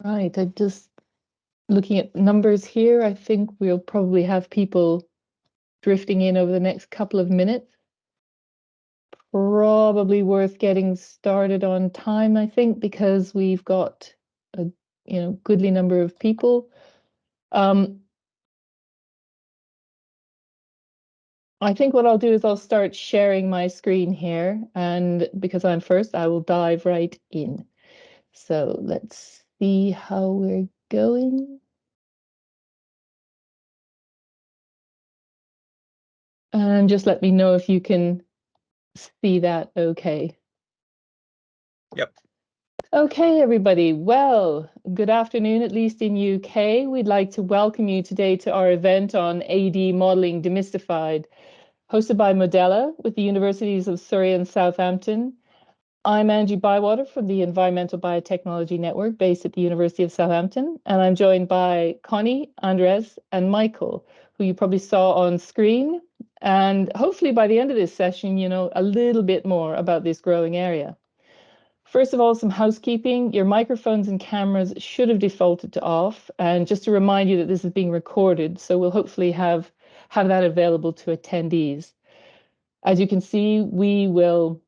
Right, I just looking at numbers here, I think we'll probably have people drifting in over the next couple of minutes. Probably worth getting started on time, I think, because we've got a goodly number of people. I think what I'll do is I'll start sharing my screen here, and because I'm first, I will dive right in. So let's see how we're going. And just let me know if you can see that okay. Yep. Okay, everybody. Well, good afternoon, at least in UK. We'd like to welcome you today to our event on AD modeling demystified, hosted by Modela with the Universities of Surrey and Southampton. I'm Angie Bywater from the Environmental Biotechnology Network based at the University of Southampton, and I'm joined by Connie, Andrés, and Michael, who you probably saw on screen. And hopefully by the end of this session, you know a little bit more about this growing area. First of all, some housekeeping. Your microphones and cameras should have defaulted to off. And just to remind you that this is being recorded, so we'll hopefully have that available to attendees. As you can see, we will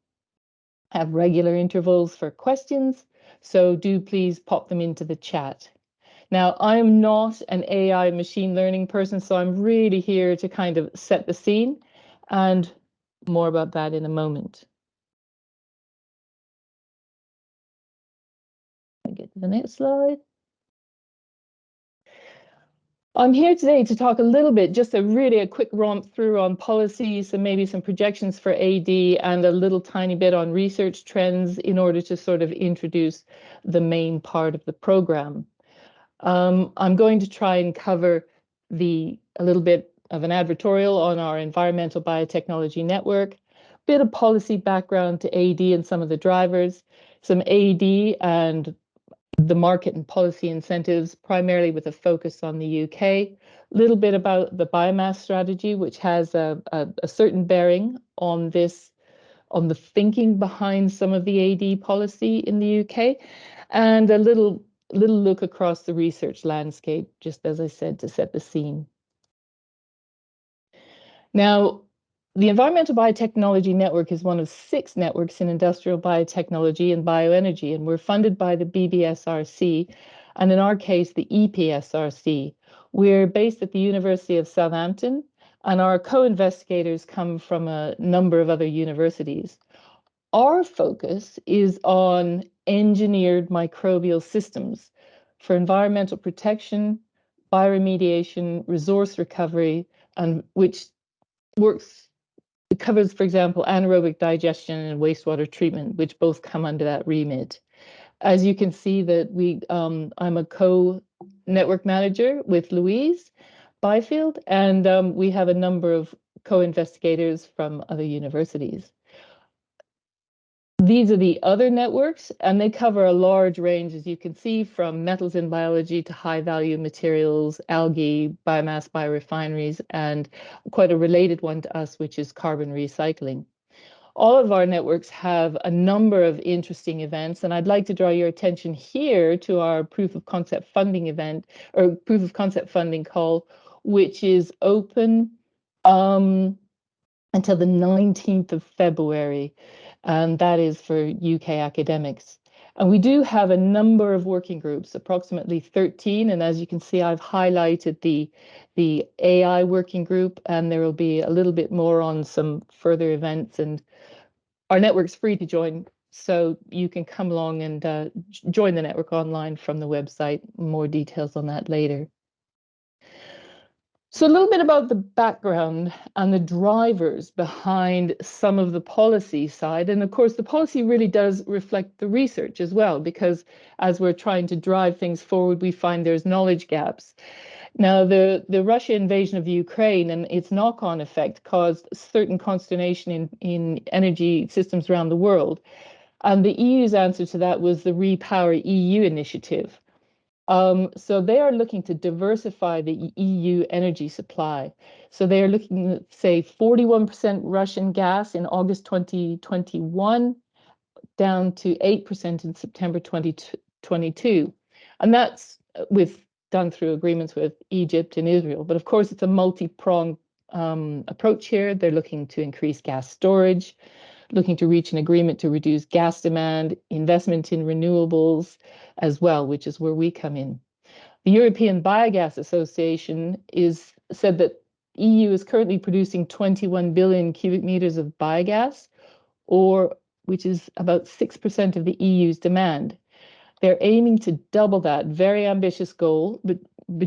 have regular intervals for questions, so do please pop them into the chat. Now, I'm not an AI machine learning person, so I'm really here to kind of set the scene, and more about that in a moment. I'll get to the next slide. I'm here today to talk a little bit, just a quick romp through on policies and maybe some projections for AD and a little tiny bit on research trends in order to sort of introduce the main part of the program. I'm going to try and cover a little bit of an advertorial on our environmental biotechnology network, bit of policy background to AD and some of the drivers, some AD and the market and policy incentives, primarily with a focus on the UK. A little bit about the biomass strategy, which has a certain bearing on this, on the thinking behind some of the AD policy in the UK, and a little look across the research landscape, just as I said, to set the scene. Now, the Environmental Biotechnology Network is one of 6 networks in industrial biotechnology and bioenergy, and we're funded by the BBSRC, and in our case, the EPSRC. We're based at the University of Southampton, and our co-investigators come from a number of other universities. Our focus is on engineered microbial systems for environmental protection, bioremediation, resource recovery, and which covers, for example, anaerobic digestion and wastewater treatment, which both come under that remit. As you can see that I'm a co-network manager with Louise Byfield, and we have a number of co-investigators from other universities. These are the other networks, and they cover a large range, as you can see, from metals in biology to high-value materials, algae, biomass biorefineries, and quite a related one to us, which is carbon recycling. All of our networks have a number of interesting events, and I'd like to draw your attention here to our proof of concept funding event, or proof of concept funding call, which is open until the 19th of February, and that is for UK academics. And we do have a number of working groups, approximately 13, and as you can see, I've highlighted the AI working group, and there will be a little bit more on some further events, and our network's free to join, so you can come along and join the network online from the website. More details on that later. So a little bit about the background and the drivers behind some of the policy side. And of course, the policy really does reflect the research as well, because as we're trying to drive things forward, we find there's knowledge gaps. Now, the Russia invasion of Ukraine and its knock-on effect caused certain consternation in energy systems around the world. And the EU's answer to that was the Repower EU initiative. So they are looking to diversify the EU energy supply. So they are looking at, say, 41% Russian gas in August 2021, down to 8% in September 2022. And that's done through agreements with Egypt and Israel. But of course, it's a multi-pronged approach here. They're looking to increase gas storage, looking to reach an agreement to reduce gas demand, investment in renewables as well, which is where we come in. The European Biogas Association said that EU is currently producing 21 billion cubic meters of biogas, which is about 6% of the EU's demand. They're aiming to double that very ambitious goal, but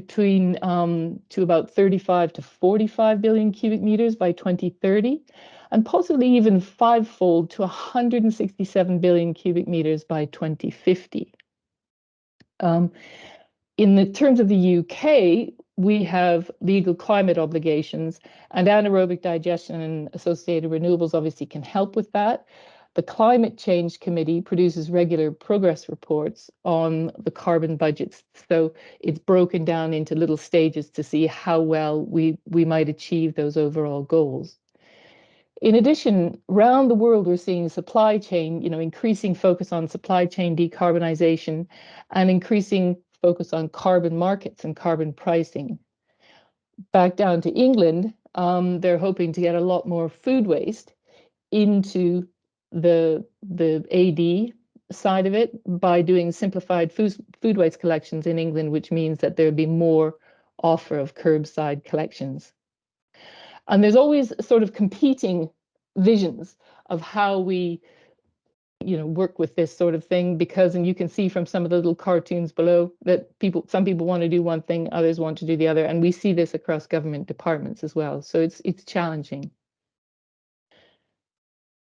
to about 35 to 45 billion cubic meters by 2030, and possibly even fivefold to 167 billion cubic meters by 2050. In the terms of the UK, we have legal climate obligations, and anaerobic digestion and associated renewables obviously can help with that. The Climate Change Committee produces regular progress reports on the carbon budgets. So it's broken down into little stages to see how well we might achieve those overall goals. In addition, around the world, we're seeing supply chain, increasing focus on supply chain decarbonization and increasing focus on carbon markets and carbon pricing. Back down to England, they're hoping to get a lot more food waste into the AD side of it by doing simplified food waste collections in England, which means that there'll be more offer of curbside collections. And there's always sort of competing visions of how we work with this sort of thing, because, and you can see from some of the little cartoons below that some people want to do one thing, others want to do the other, and we see this across government departments as well. So it's challenging.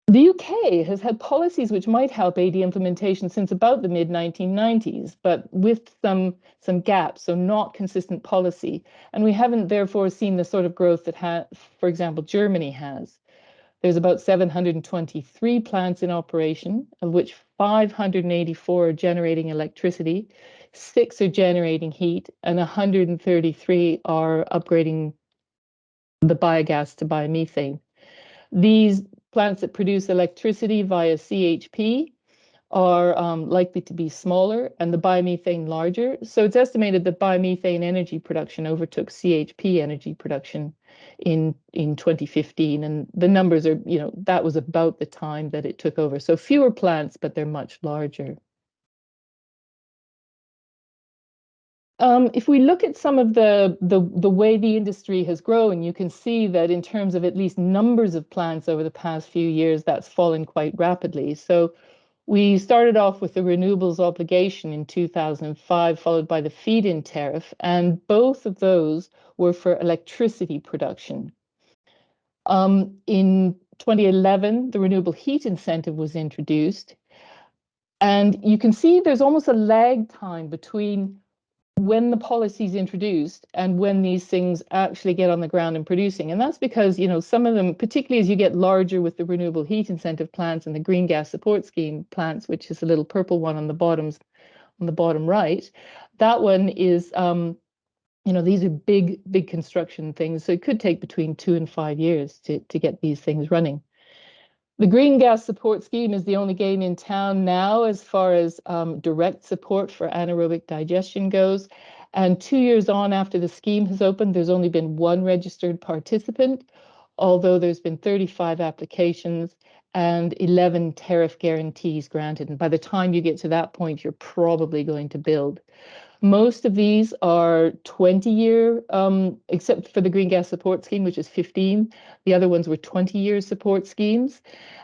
The UK has had policies which might help AD implementation since about the mid-1990s, but with some gaps, so not consistent policy. And we haven't therefore seen the sort of growth that, for example, Germany has. There's about 723 plants in operation, of which 584 are generating electricity, 6 are generating heat, and 133 are upgrading the biogas to biomethane. These plants that produce electricity via CHP are likely to be smaller and the biomethane larger. So it's estimated that biomethane energy production overtook CHP energy production in 2015. And the numbers are, that was about the time that it took over. So fewer plants, but they're much larger. If we look at some of the way the industry has grown, you can see that in terms of at least numbers of plants over the past few years, that's fallen quite rapidly. So we started off with the renewables obligation in 2005, followed by the feed-in tariff, and both of those were for electricity production. In 2011, the renewable heat incentive was introduced, and you can see there's almost a lag time between when the policy is introduced and when these things actually get on the ground and producing. And that's because, some of them, particularly as you get larger with the renewable heat incentive plants and the green gas support scheme plants, which is a little purple one on the bottom right, that one is, these are big construction things. So it could take between 2 and 5 years to get these things running. The Green Gas Support Scheme is the only game in town now as far as direct support for anaerobic digestion goes. And 2 years on after the scheme has opened, there's only been one registered participant, although there's been 35 applications and 11 tariff guarantees granted. And by the time you get to that point, you're probably going to build. Most of these are 20-year, except for the Green Gas Support Scheme, which is 15. The other ones were 20-year support schemes.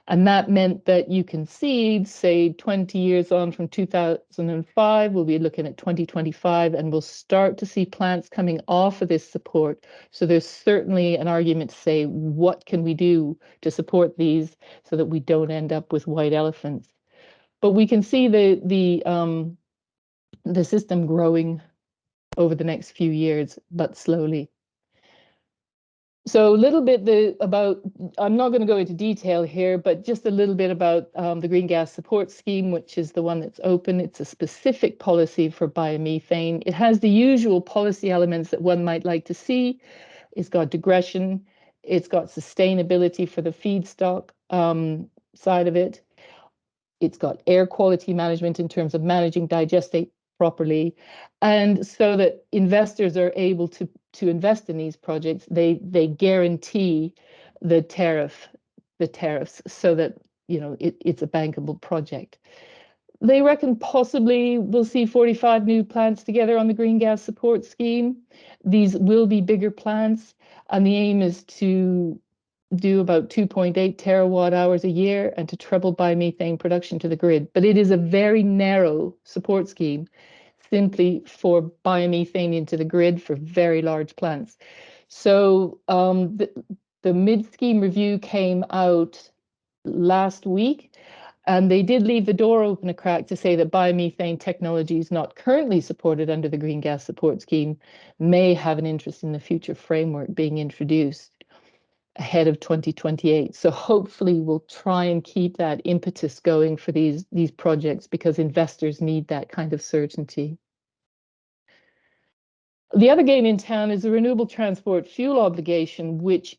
And that meant that you can see, say, 20 years on from 2005, we'll be looking at 2025, and we'll start to see plants coming off of this support. So there's certainly an argument to say, what can we do to support these so that we don't end up with white elephants? But we can see the system growing over the next few years, but slowly. So a little bit about, I'm not going to go into detail here, but just a little bit about the Green Gas Support Scheme, which is the one that's open. It's a specific policy for biomethane. It has the usual policy elements that one might like to see. It's got digression. It's got sustainability for the feedstock side of it. It's got air quality management in terms of managing properly, and so that investors are able to invest in these projects, they guarantee the tariffs so that it's a bankable project. They reckon possibly we'll see 45 new plants together on the green gas support scheme. These will be bigger plants, and the aim is to do about 2.8 terawatt hours a year and to treble biomethane production to the grid. But it is a very narrow support scheme, simply for biomethane into the grid for very large plants. So the mid-scheme review came out last week, and they did leave the door open a crack to say that biomethane technologies not currently supported under the Green Gas Support Scheme may have an interest in the future framework being introduced ahead of 2028. So hopefully we'll try and keep that impetus going for these projects, because investors need that kind of certainty. The other game in town is the renewable transport fuel obligation, which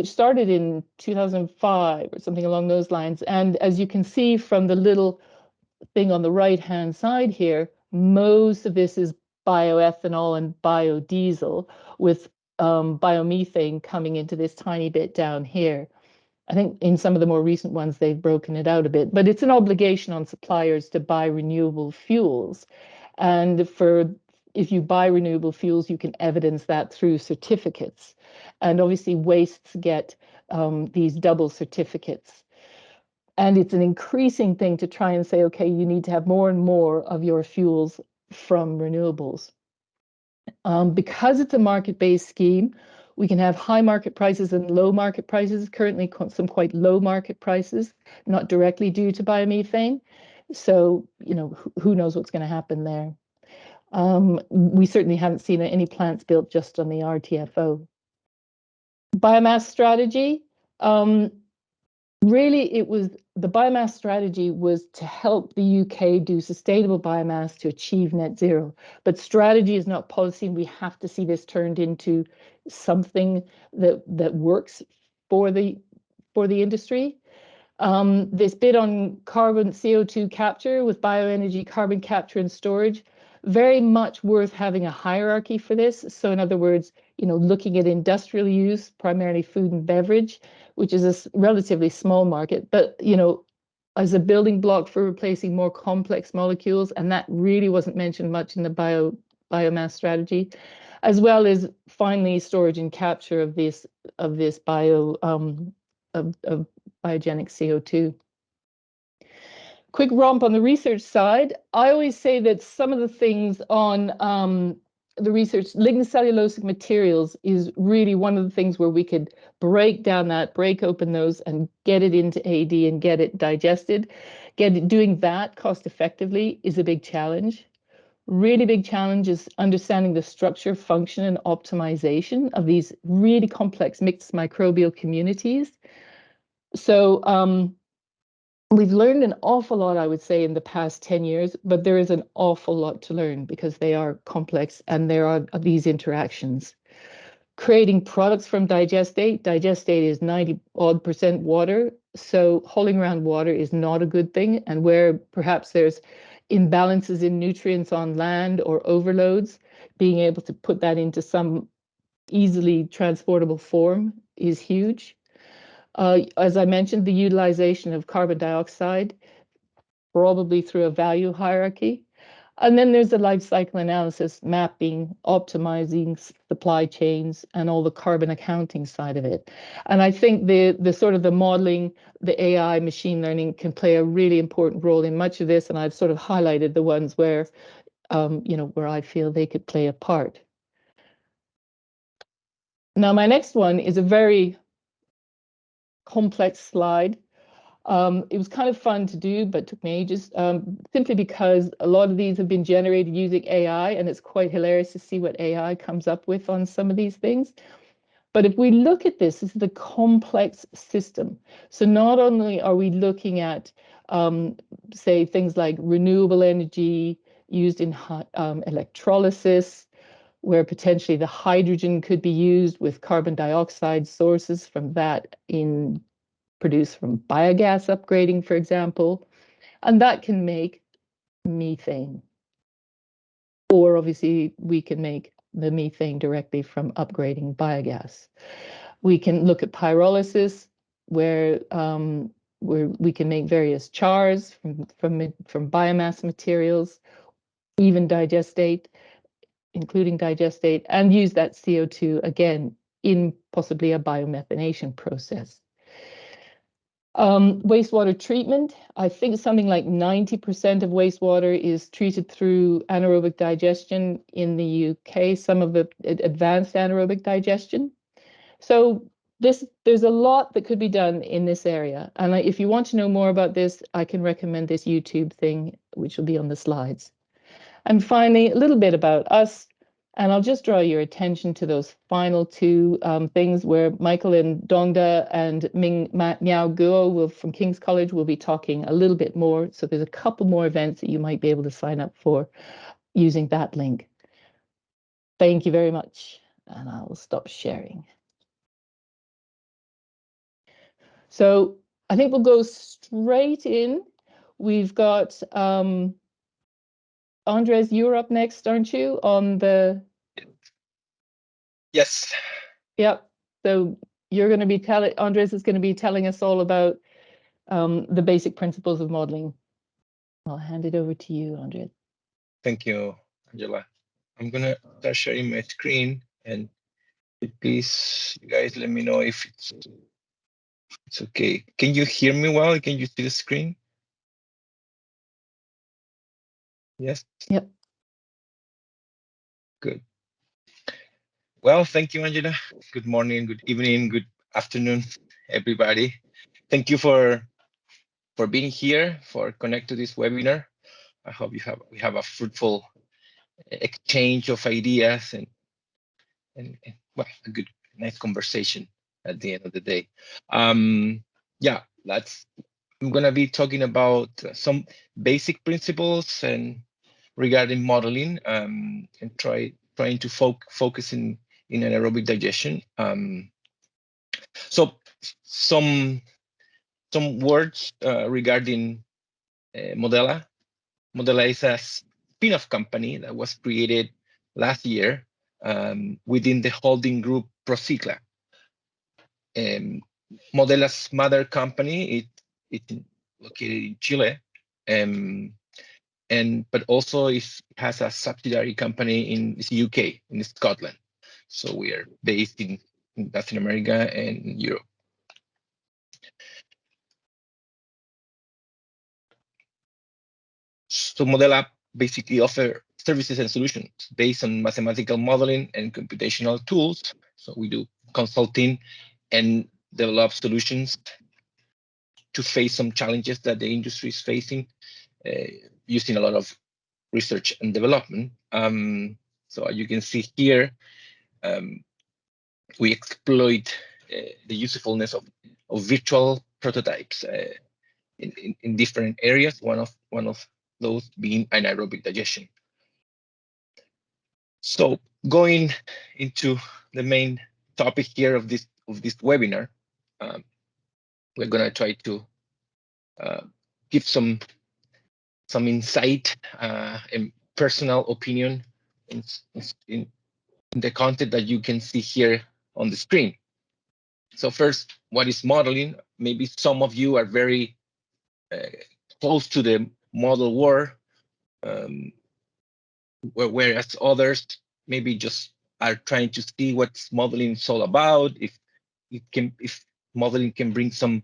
started in 2005 or something along those lines. And as you can see from the little thing on the right-hand side here, most of this is bioethanol and biodiesel, with biomethane coming into this tiny bit down here. I think in some of the more recent ones, they've broken it out a bit, but it's an obligation on suppliers to buy renewable fuels. And if you buy renewable fuels, you can evidence that through certificates. And obviously wastes get these double certificates. And it's an increasing thing to try and say, okay, you need to have more and more of your fuels from renewables. Because it's a market-based scheme, we can have high market prices and low market prices. Currently, some quite low market prices, not directly due to biomethane. So, who knows what's going to happen there. We certainly haven't seen any plants built just on the RTFO. Biomass strategy. Really, the biomass strategy was to help the UK do sustainable biomass to achieve net zero. But strategy is not policy, and we have to see this turned into something that works for the industry. This bit on carbon CO2 capture with bioenergy, carbon capture and storage, very much worth having a hierarchy for this. So in other words, looking at industrial use, primarily food and beverage, which is a relatively small market, but as a building block for replacing more complex molecules, and that really wasn't mentioned much in the biomass strategy, as well as finally storage and capture of this biogenic CO2. Quick romp on the research side. I always say that some of the things on the research, lignocellulosic materials is really one of the things where we could break open those and get it into AD and get it digested. Doing that cost effectively is a big challenge. Really big challenge is understanding the structure, function, and optimization of these really complex mixed microbial communities. So we've learned an awful lot, I would say, in the past 10 years, but there is an awful lot to learn because they are complex and there are these interactions. Creating products from digestate. Digestate is 90% water, so hauling around water is not a good thing. And where perhaps there's imbalances in nutrients on land or overloads, being able to put that into some easily transportable form is huge. As I mentioned, the utilization of carbon dioxide, probably through a value hierarchy. And then there's the life cycle analysis, mapping, optimizing supply chains, and all the carbon accounting side of it. And I think the sort of the modeling, the AI, machine learning can play a really important role in much of this. And I've sort of highlighted the ones where, where I feel they could play a part. Now, my next one is a very complex slide. It was kind of fun to do, but took me ages, simply because a lot of these have been generated using AI, and it's quite hilarious to see what AI comes up with on some of these things. But if we look at this is the complex system. So not only are we looking at, say, things like renewable energy used in electrolysis, where potentially the hydrogen could be used with carbon dioxide sources from that produced from biogas upgrading, for example. And that can make methane. Or obviously we can make the methane directly from upgrading biogas. We can look at pyrolysis, where we can make various chars from biomass materials, even digestate, including digestate, and use that CO2 again in possibly a biomethanation process. Wastewater treatment, I think something like 90% of wastewater is treated through anaerobic digestion in the UK, some of it advanced anaerobic digestion. So there's a lot that could be done in this area. And if you want to know more about this, I can recommend this YouTube thing, which will be on the slides. And finally, a little bit about us. And I'll just draw your attention to those final two things where Michael and Dongda and Ming Miao Guo from King's College will be talking a little bit more. So there's a couple more events that you might be able to sign up for using that link. Thank you very much. And I'll stop sharing. So I think we'll go straight in. We've got Andrés, you're up next, aren't you, on the... Yes. Yep. So you're going to be Andrés is going to be telling us all about the basic principles of modeling. I'll hand it over to you, Andrés. Thank you, Angela. I'm going to start sharing my screen, and please, you guys, let me know if it's okay. Can you hear me well? Can you see the screen? Yes? Yep. Good. Well, thank you, Angela. Good morning, good evening, good afternoon, everybody. Thank you for being here, for connect to this webinar. I hope we have a fruitful exchange of ideas and well, a good, nice conversation at the end of the day. Yeah, I'm gonna be talking about some basic principles and regarding modeling, and trying to focus in anaerobic digestion. So some words regarding Modela. Modela is a spin-off company that was created last year within the holding group Procicla. Modela's mother company, it's located in Chile, but also it has a subsidiary company in the UK, in Scotland. So we are based in Latin America and Europe. So Modela basically offer services and solutions based on mathematical modeling and computational tools. So we do consulting and develop solutions to face some challenges that the industry is facing, using a lot of research and development. So as you can see here, we exploit the usefulness of virtual prototypes in different areas. One of those being anaerobic digestion. So going into the main topic here of this webinar, we're going to try to give some insight and personal opinion in the content that you can see here on the screen. So first, what is modeling? Maybe some of you are very close to the model world, whereas others maybe just are trying to see what modeling is all about, if modeling can bring some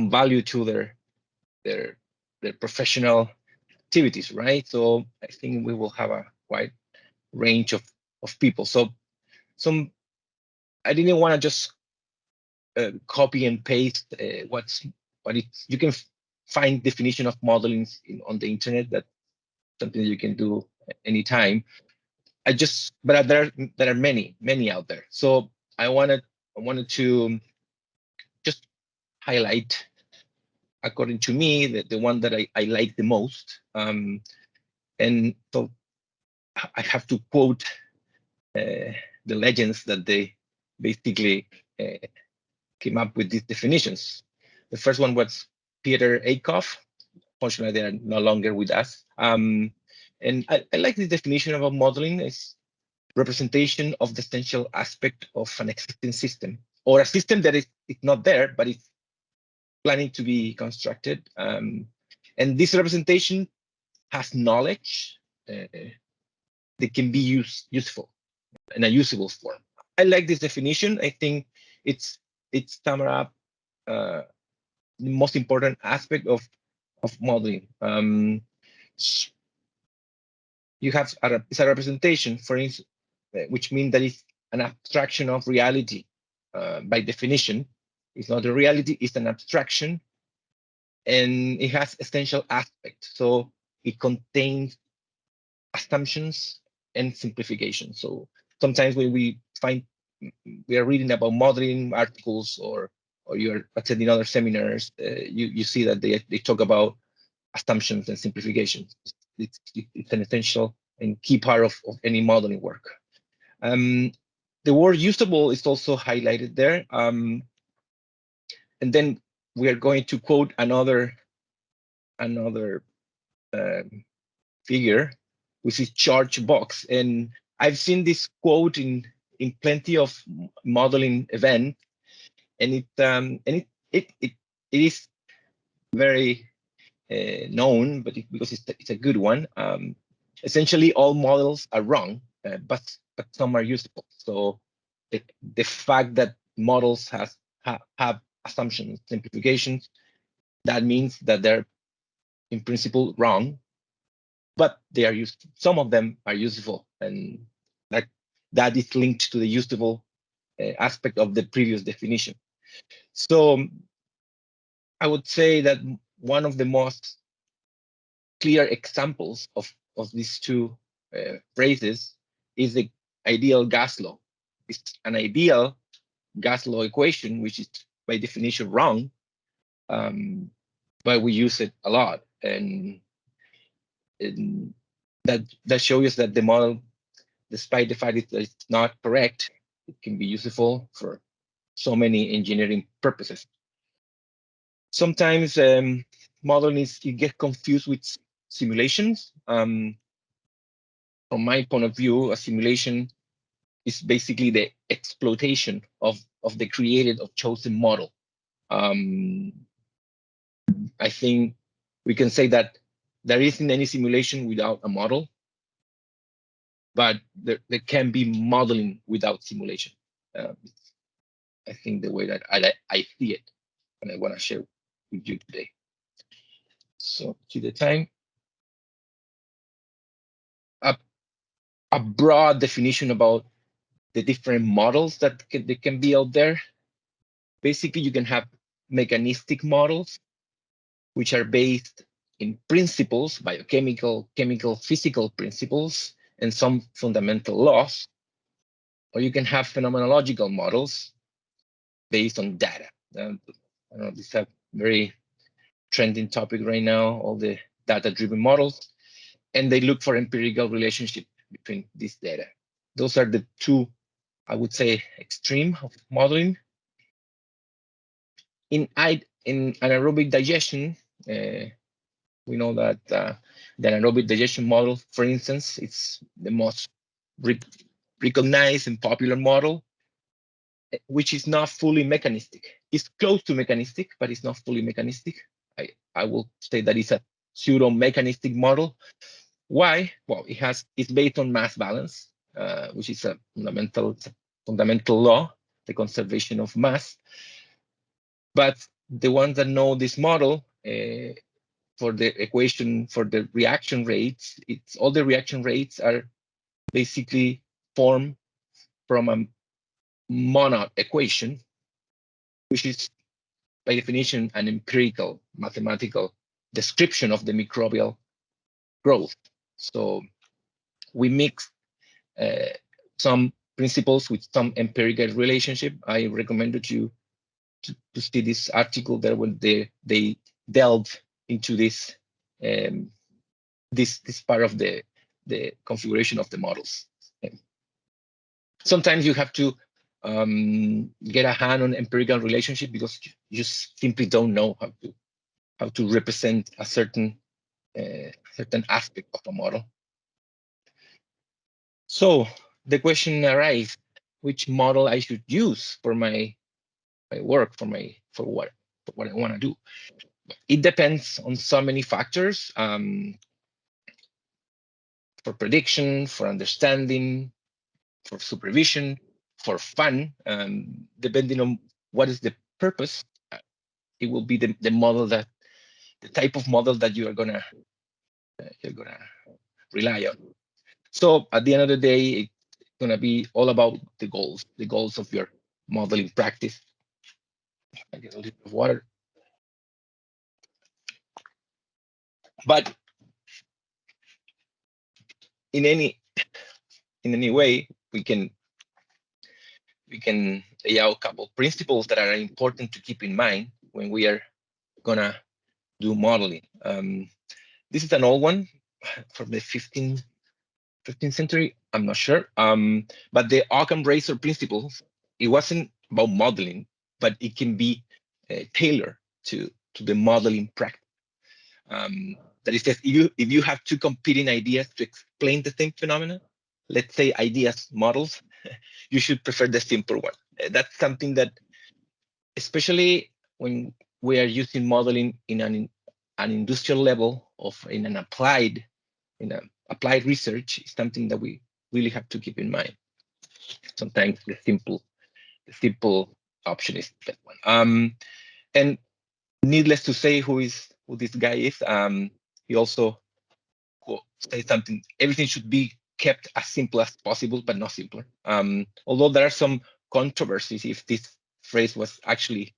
value to their professional activities, right? So I think we will have a wide range of people. So I didn't want to just copy and paste you can find definition of modeling on the internet. That's something that you can do anytime. But there are many out there. So I wanted to just highlight, according to me, the one that I like the most. And so I have to quote the legends that they basically came up with these definitions. The first one was Peter Aikoff, Fortunately, they are no longer with us. And I like the definition about modeling is representation of the essential aspect of an existing system, or a system that is not there, but it's planning to be constructed. And this representation has knowledge that can be useful in a usable form. I like this definition. I think it's summed up the most important aspect of modeling. You have it's a representation, for instance, which means that it's an abstraction of reality. By definition, it's not a reality; it's an abstraction, and it has essential aspects. So it contains assumptions and simplification. So sometimes when we are reading about modeling articles, or you're attending other seminars, you see that they talk about assumptions and simplifications. It's an essential and key part of any modeling work. The word usable is also highlighted there. And then we are going to quote another figure, which is charge box. And I've seen this quote in plenty of modeling events, and it is very known, but because it's a good one. Essentially, all models are wrong, but some are useful. So the fact that models have assumptions, simplifications, that means that they're in principle wrong, but they are used. Some of them are useful, and that is linked to the usable aspect of the previous definition. So I would say that one of the most clear examples of these two phrases is the ideal gas law. It's an ideal gas law equation, which is by definition wrong, but we use it a lot, and that shows us that the model, despite the fact that it's not correct, it can be useful for so many engineering purposes. Sometimes modeling you get confused with simulations. From my point of view, a simulation is basically the exploitation of the created or chosen model. I think we can say that there isn't any simulation without a model, but there can be modeling without simulation. I think the way that I see it, and I want to share with you today. So to the time, a broad definition about the different models that can be out there. Basically, you can have mechanistic models, which are based in principles, biochemical, chemical, physical principles, and some fundamental laws. Or you can have phenomenological models based on data. I know this is a very trending topic right now, all the data-driven models, and they look for empirical relationship between this data. Those are the two, I would say, extreme of modeling. In anaerobic digestion, we know that the anaerobic digestion model, for instance, it's the most recognized and popular model, which is not fully mechanistic. It's close to mechanistic, but it's not fully mechanistic. I will say that it's a pseudo-mechanistic model. Why? Well, it's based on mass balance, which is a fundamental law, the conservation of mass. But the ones that know this model, for the equation for the reaction rates, all the reaction rates are basically formed from a Monod equation, which is by definition an empirical mathematical description of the microbial growth. So we mix some principles with some empirical relationship. I recommended you to see this article there when they delved into this this part of the configuration of the models. Sometimes you have to get a hand on empirical relationship because you simply don't know to represent a certain aspect of a model. So the question arises, which model I should use for my work, for what I want to do. It depends on so many factors, for prediction, for understanding, for supervision, for fun, depending on what is the purpose. It will be the type of model that you're gonna rely on. So at the end of the day, it's gonna be all about the goals of your modeling practice. I get a little bit of water. But in any way, we can lay out a couple principles that are important to keep in mind when we are gonna do modeling. This is an old one from the 15th century. I'm not sure. But the Occam razor principles, it wasn't about modeling, but it can be tailored to the modeling practice. That is, if you have two competing ideas to explain the same phenomenon, let's say ideas models, you should prefer the simpler one. That's something that, especially when we are using modeling in an industrial level in an applied research, is something that we really have to keep in mind. Sometimes the simple option is the best one. And needless to say, who this guy is. He also says something. Everything should be kept as simple as possible, but not simpler. Although there are some controversies if this phrase was actually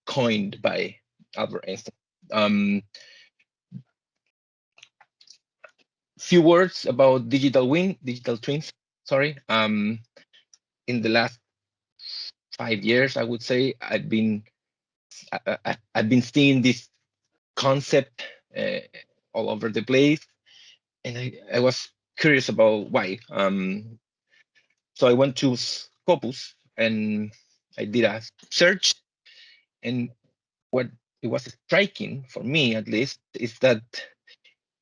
coined by Albert Einstein. Few words about digital twins. Sorry. In the last 5 years, I would say I've been seeing this concept all over the place, and I was curious about why. So I went to Scopus and I did a search, and what it was striking for me, at least, is that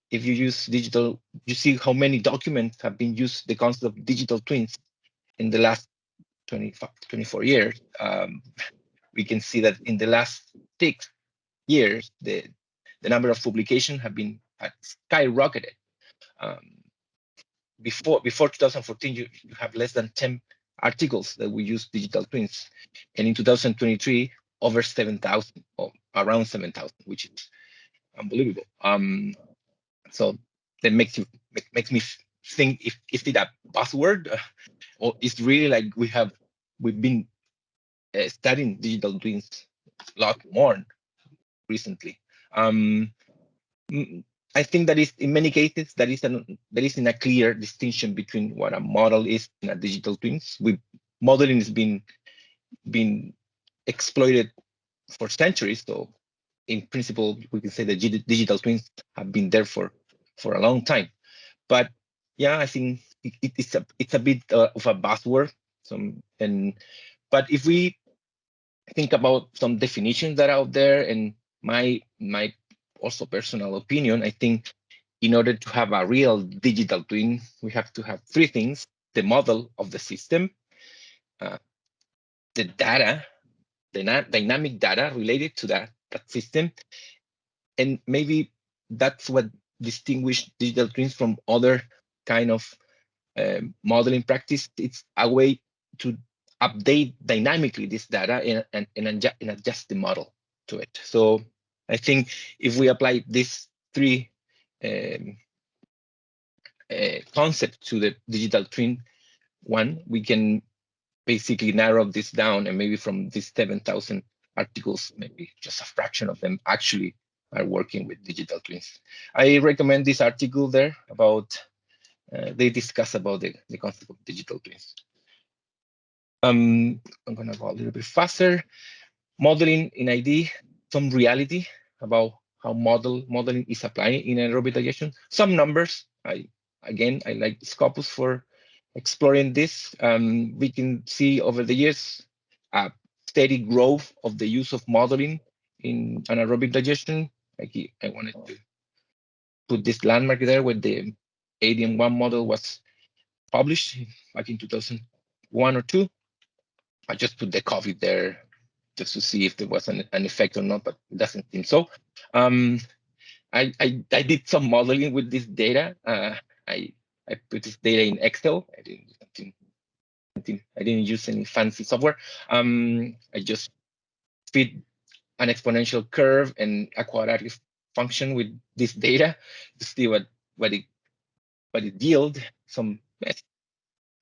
if you use digital, you see how many documents have been used the concept of digital twins in the last 24 years. We can see that in the last 6 years, the number of publications have skyrocketed. Before 2014, you have less than 10 articles that we use digital twins, and in 2023, over 7,000, or around 7,000, which is unbelievable. So that makes me think, if it a buzzword, or it's really like we've been studying digital twins a lot more recently. I think that is, in many cases, there isn't a clear distinction between what a model is and a digital twins. Modeling has been exploited for centuries, so in principle, we can say that digital twins have been there for a long time. But yeah, I think it's a bit of a buzzword. But if we think about some definitions that are out there, and my also personal opinion, I think in order to have a real digital twin, we have to have 3 things: the model of the system, the data, the dynamic data related to that system, and maybe that's what distinguishes digital twins from other kind of modeling practice. It's a way to update dynamically this data and adjust the model to it. So I think if we apply these 3 concepts to the digital twin one, we can basically narrow this down, and maybe from these 7,000 articles, maybe just a fraction of them actually are working with digital twins. I recommend this article there about, they discuss about the concept of digital twins. I'm gonna go a little bit faster. Modeling in ID, some reality about how modeling is applying in anaerobic digestion. Some numbers. I like Scopus for exploring this. We can see over the years a steady growth of the use of modeling in anaerobic digestion. I wanted to put this landmark there where the ADM1 model was published back in 2001 or two. I just put the COVID there just to see if there was an effect or not, but it doesn't seem so. I did some modeling with this data. I put this data in Excel. I didn't use any fancy software. I just fit an exponential curve and a quadratic function with this data to see what it yield. Some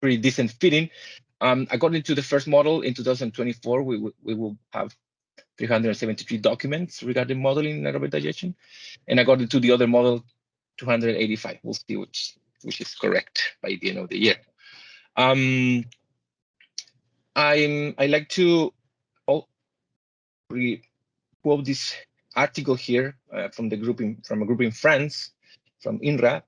pretty decent fitting. According to the first model in 2024, we will have 373 documents regarding modeling anaerobic digestion, and according to the other model, 285. We'll see which is correct by the end of the year. I like to quote this article here from a group in France, from INRA.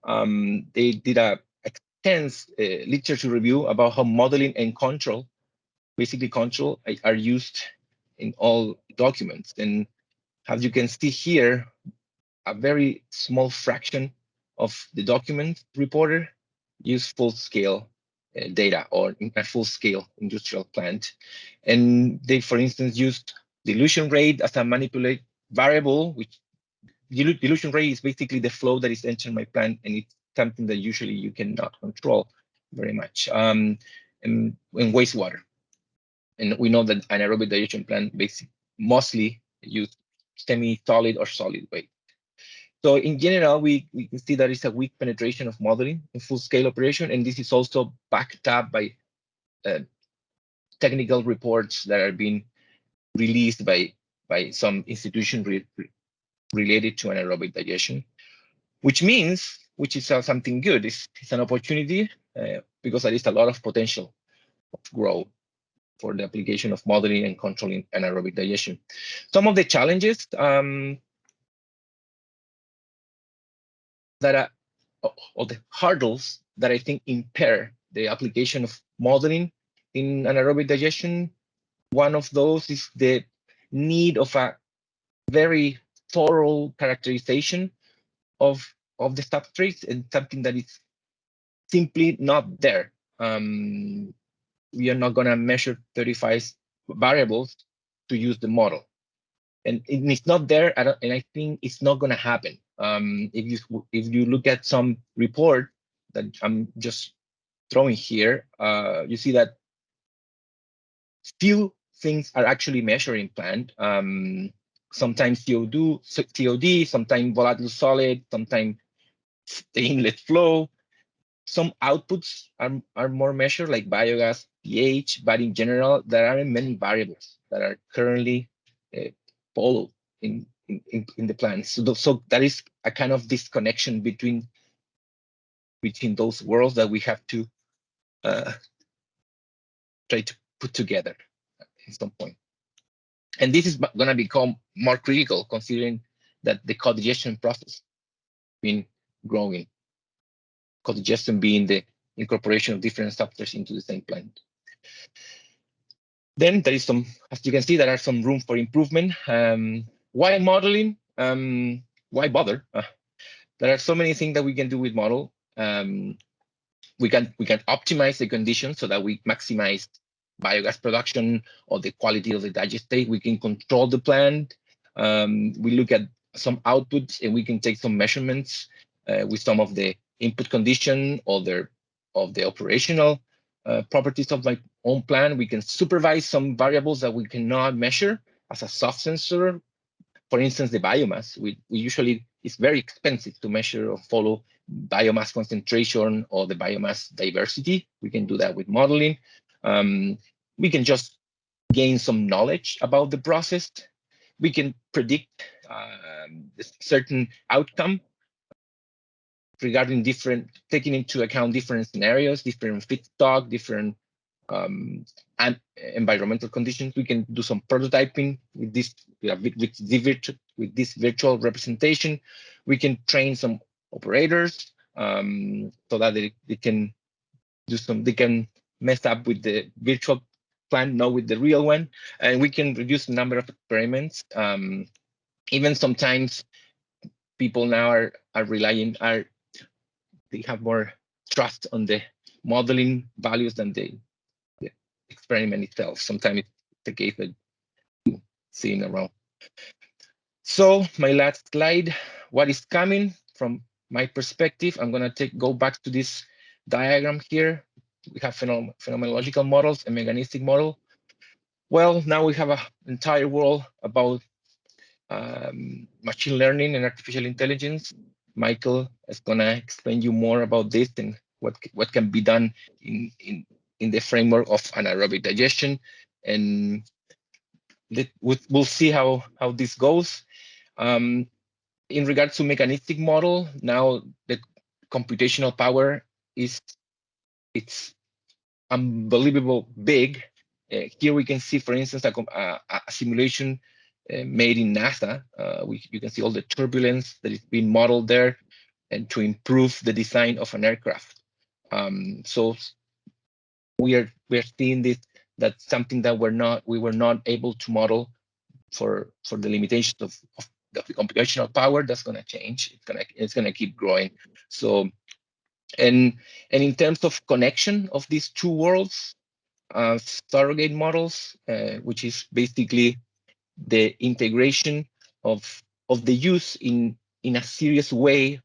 They did a extensive literature review about how modeling and control, basically control, are used in all documents. And as you can see here, a very small fraction of the document reporter use full-scale data or a full-scale industrial plant. And they, for instance, used dilution rate as a manipulate variable, which dilution rate is basically the flow that is entering my plant, and it's something that usually you cannot control very much. And wastewater. And we know that anaerobic digestion plant basically mostly use semi-solid or solid waste. So in general, we can see that it's a weak penetration of modeling in full-scale operation, and this is also backed up by technical reports that are being released by some institution related to anaerobic digestion, which is something good. It's an opportunity because there is a lot of potential of growth for the application of modeling and controlling anaerobic digestion. Some of the challenges that are, or the hurdles that I think impair the application of modeling in anaerobic digestion. One of those is the need of a very thorough characterization of the substrates, and something that is simply not there. We are not going to measure 35 variables to use the model, and it's not there, and I think it's not going to happen. If you look at some report that I'm just throwing here, you see that few things are actually measuring plant. Sometimes COD, sometimes volatile solid, sometimes the inlet flow. Some outputs are more measured, like biogas, pH, but in general, there aren't many variables that are currently followed in the plant. So that is a kind of disconnection between those worlds that we have to try to put together at some point. And this is going to become more critical, considering that the co-digestion process been growing. Co-digestion being the incorporation of different substrates into the same plant. Then there is some, as you can see, there are some room for improvement. Why modeling? Why bother? There are so many things that we can do with model. We can optimize the conditions so that we maximize biogas production or the quality of the digestate. We can control the plant. We look at some outputs, and we can take some measurements with some of the input condition or of the operational properties of my own plant. We can supervise some variables that we cannot measure as a soft sensor. For instance, the biomass. We usually, it's very expensive to measure or follow biomass concentration or the biomass diversity. We can do that with modeling. We can just gain some knowledge about the process. We can predict certain outcome regarding taking into account different scenarios, different feedstock, different and environmental conditions. We can do some prototyping with this virtual representation. We can train some operators so that they can mess up with the virtual plant, not with the real one, and we can reduce the number of experiments. even sometimes people now are they have more trust on the modeling values than the experiment itself. Sometimes it's the case that you see around. So my last slide, what is coming from my perspective? I'm gonna go back to this diagram here. We have phenomenological models and mechanistic model. Well, now we have an entire world about machine learning and artificial intelligence. Michael is gonna explain you more about this and what can be done in the framework of anaerobic digestion, and we'll see how this goes. In regards to mechanistic model, now the computational power it's unbelievable big. Here we can see, for instance, a simulation made in NASA. You can see all the turbulence that is being modeled there, and to improve the design of an aircraft. So we are seeing this, that's something that we were not able to model for the limitations of the computational power. That's going to change. It's gonna keep growing. So and in terms of connection of these two worlds, surrogate models, which is basically the integration of the use in a serious way.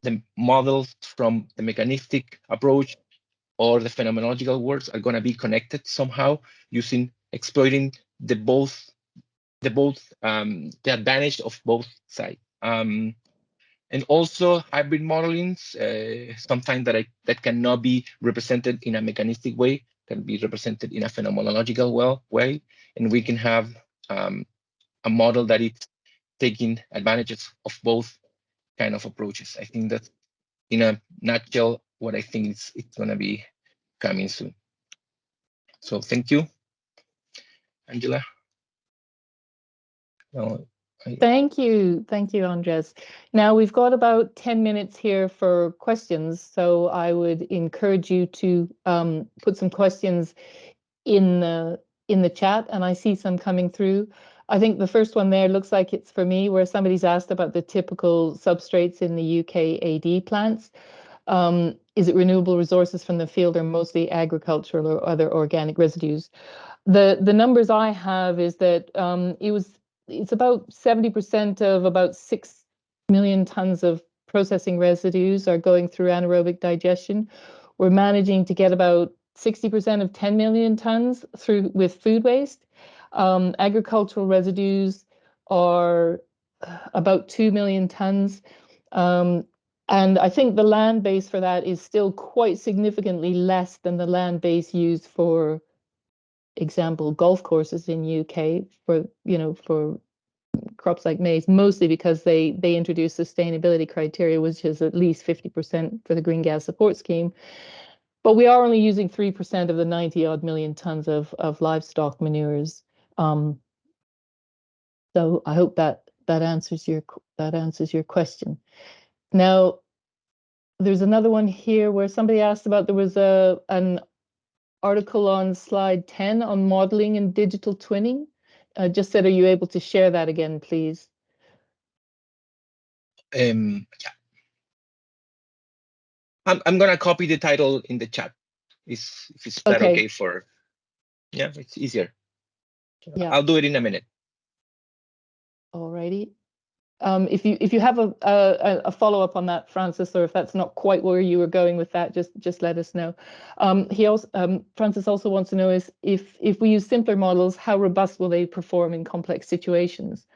The models from the mechanistic approach or the phenomenological works are going to be connected somehow, exploiting the advantage of both sides. And also hybrid modelings, sometimes that cannot be represented in a mechanistic way, can be represented in a phenomenological way, and we can have a model that is taking advantages of both kind of approaches. I think that's, in a nutshell, what I think it's going to be coming soon. So thank you, Angela. Thank you, Andres. Now we've got about 10 minutes here for questions, so I would encourage you to put some questions in the chat, and I see some coming through. I think the first one there looks like it's for me, where somebody's asked about the typical substrates in the UK AD plants. Is it renewable resources from the field or mostly agricultural or other organic residues? The numbers I have is that it's about 70% of about 6 million tons of processing residues are going through anaerobic digestion. We're managing to get about 60% of 10 million tons through with food waste. Agricultural residues are about 2 million tons. And I think the land base for that is still quite significantly less than the land base used for example golf courses in UK for crops like maize, mostly because they introduce sustainability criteria, which is at least 50% for the green gas support scheme. But we are only using 3% of the 90 odd million tons of livestock manures. So I hope that answers your question. Now, there's another one here where somebody asked about, there was an article on slide 10 on modeling and digital twinning. Just said, are you able to share that again, please? Yeah. I'm gonna copy the title in the chat. If it's that okay for, yeah, it's easier. Yeah. I'll do it in a minute. Alrighty. If you have a follow up on that, Francis, or if that's not quite where you were going with that, just let us know. Francis also wants to know is if we use simpler models, how robust will they perform in complex situations?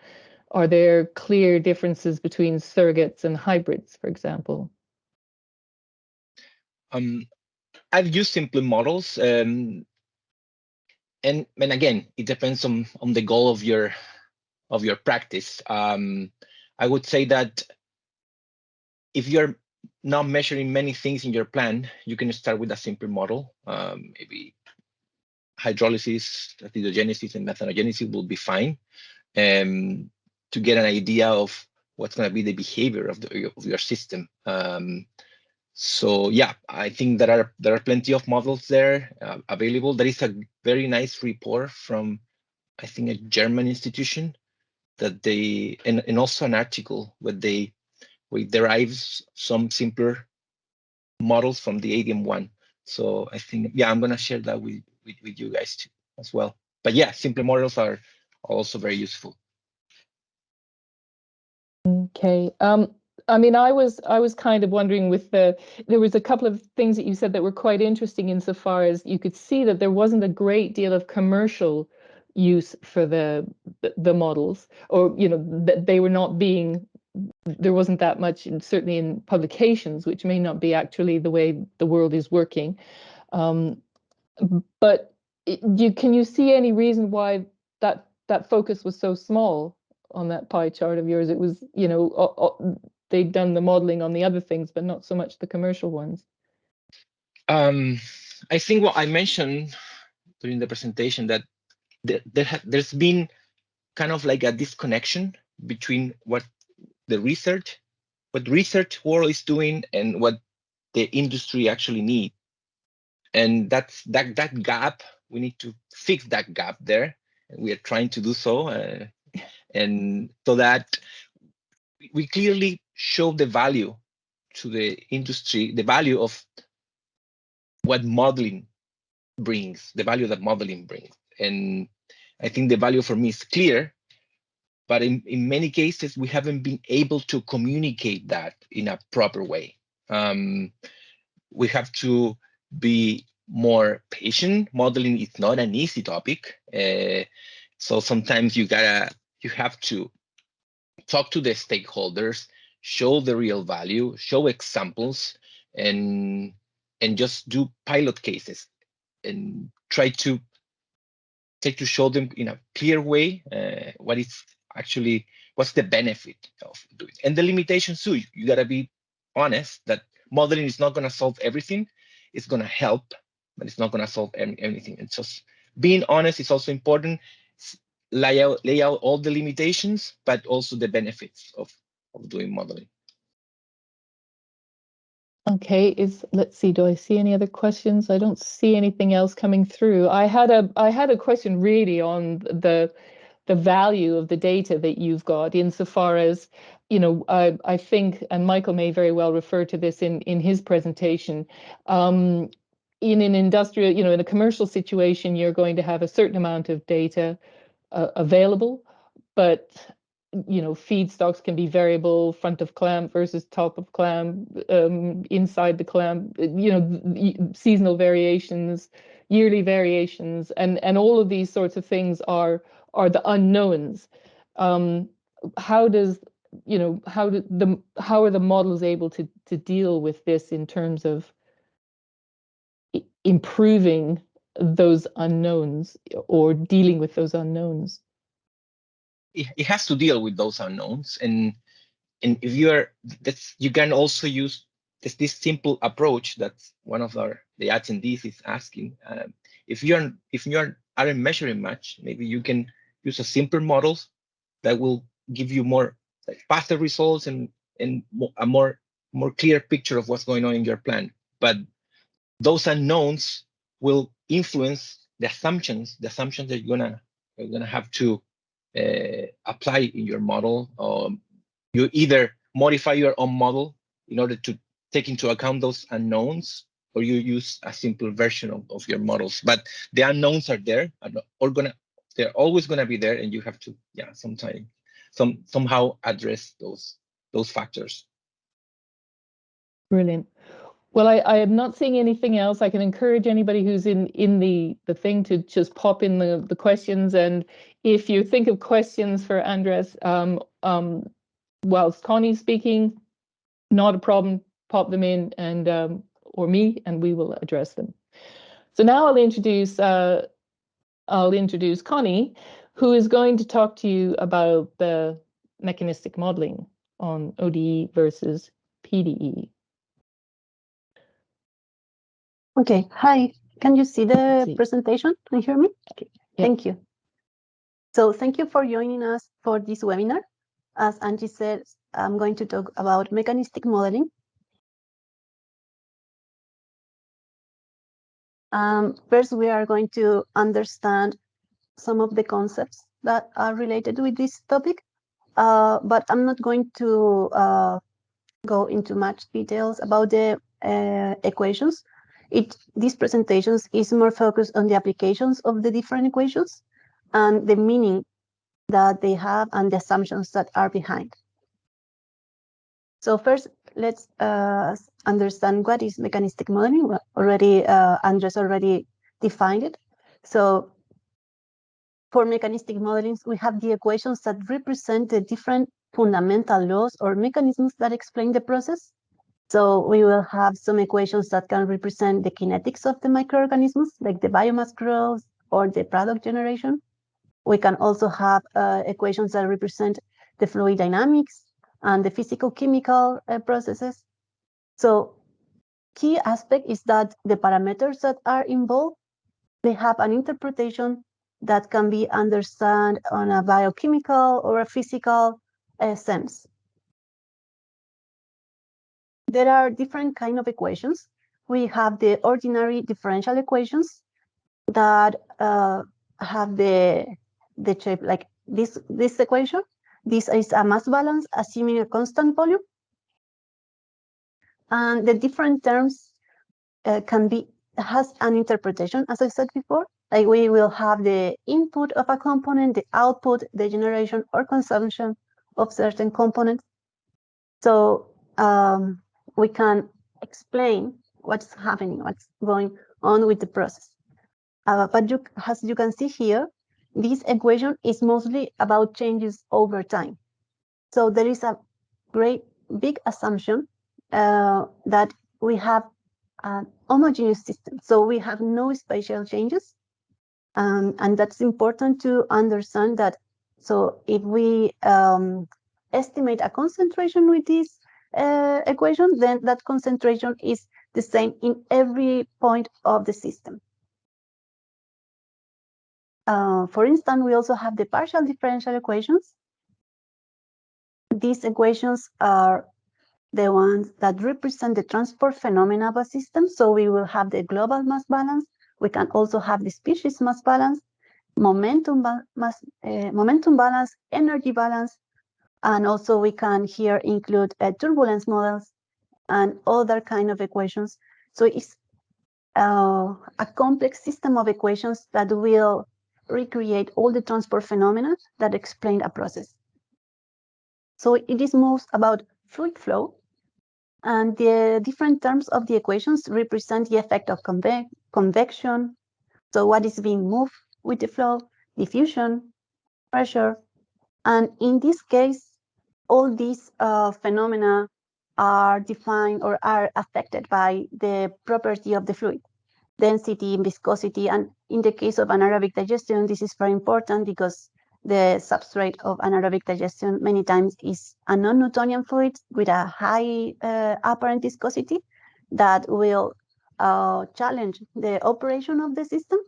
Are there clear differences between surrogates and hybrids, for example? I've used simpler models, and again, it depends on the goal of your practice. I would say that if you're not measuring many things in your plan, you can start with a simple model. Maybe hydrolysis, acidogenesis, and methanogenesis will be fine, to get an idea of what's going to be the behavior of your system. So yeah, I think there are plenty of models there available. There is a very nice report from, I think, a German institution that they, and also an article where they derives some simpler models from the ADM1. So I think, yeah, I'm gonna share that with you guys too as well. But yeah, simpler models are also very useful. Okay. I mean, I was kind of wondering with there was a couple of things that you said that were quite interesting insofar as you could see that there wasn't a great deal of commercial use for the models, or that they were not being, there wasn't that much, certainly in publications, which may not be actually the way the world is working. But can you see any reason why that focus was so small on that pie chart of yours? It was, they'd done the modeling on the other things, but not so much the commercial ones. I think what I mentioned during the presentation, that there's been kind of like a disconnection between what research world is doing and what the industry actually needs. And that gap, we need to fix that gap there. And we are trying to do so. And so that we clearly show the value to the industry, the value of what modeling brings, the value that modeling brings. And I think the value for me is clear, but in many cases, we haven't been able to communicate that in a proper way. We have to be more patient. Modeling is not an easy topic. So sometimes you have to talk to the stakeholders, show the real value, show examples, and just do pilot cases and try to show them in a clear way what's the benefit of doing it. And the limitations too. You gotta be honest that modeling is not gonna solve everything. It's gonna help, but it's not gonna solve anything. And just being honest is also important. Lay out all the limitations, but also the benefits of doing modeling. Okay, let's see, do I see any other questions? I don't see anything else coming through. I had a question really on the value of the data that you've got, insofar as, I think, and Michael may very well refer to this in his presentation, in an industrial, in a commercial situation, you're going to have a certain amount of data available, but feedstocks can be variable, front of clamp versus top of clamp, inside the clamp, seasonal variations, yearly variations, and all of these sorts of things are the unknowns. How are the models able to deal with this in terms of improving those unknowns or dealing with those unknowns? It has to deal with those unknowns, and if you can also use this simple approach that one of the attendees is asking. If you aren't measuring much, maybe you can use a simpler models that will give you more faster results and a more clear picture of what's going on in your plan. But those unknowns will influence the assumptions that you're gonna have to apply in your model. You either modify your own model in order to take into account those unknowns, or you use a simple version of your models. But the unknowns are there, they're always gonna be there, and you have to, somehow address those factors. Brilliant. Well, I am not seeing anything else. I can encourage anybody who's in the thing to just pop in the questions. And if you think of questions for Andrés whilst Connie's speaking, not a problem, pop them in, and or me, and we will address them. So now I'll introduce Connie, who is going to talk to you about the mechanistic modeling on ODE versus PDE. Okay, hi. Can you see the presentation? Can you hear me? Okay. Yeah. Thank you. So thank you for joining us for this webinar. As Angie said, I'm going to talk about mechanistic modeling. First, we are going to understand some of the concepts that are related with this topic. but I'm not going to go into much details about the equations. These presentations is more focused on the applications of the different equations and the meaning that they have and the assumptions that are behind. So first, let's understand what is mechanistic modeling. Well, Andrés already defined it. So for mechanistic modeling, we have the equations that represent the different fundamental laws or mechanisms that explain the process. So we will have some equations that can represent the kinetics of the microorganisms, like the biomass growth or the product generation. We can also have equations that represent the fluid dynamics and the physical-chemical processes. So key aspect is that the parameters that are involved, they have an interpretation that can be understood on a biochemical or a physical sense. There are different kinds of equations. We have the ordinary differential equations that have the shape like this equation. This is a mass balance assuming a constant volume. And the different terms has an interpretation, as I said before. Like we will have the input of a component, the output, the generation or consumption of certain components. So we can explain what's happening, what's going on with the process. But as you can see here, this equation is mostly about changes over time. So there is a big assumption that we have an homogeneous system. So we have no spatial changes. And that's important to understand that. So if we estimate a concentration with this equation, then that concentration is the same in every point of the system. For instance, we also have the partial differential equations. These equations are the ones that represent the transport phenomena of a system. So we will have the global mass balance. We can also have the species mass balance, momentum balance, energy balance, and also we can here include turbulence models and other kind of equations. So it's a complex system of equations that will recreate all the transport phenomena that explain a process. So it is most about fluid flow, and the different terms of the equations represent the effect of convection. So what is being moved with the flow, diffusion, pressure. And in this case, all these phenomena are defined or are affected by the property of the fluid, density, viscosity. And in the case of anaerobic digestion, this is very important because the substrate of anaerobic digestion many times is a non-Newtonian fluid with a high apparent viscosity that will challenge the operation of the system.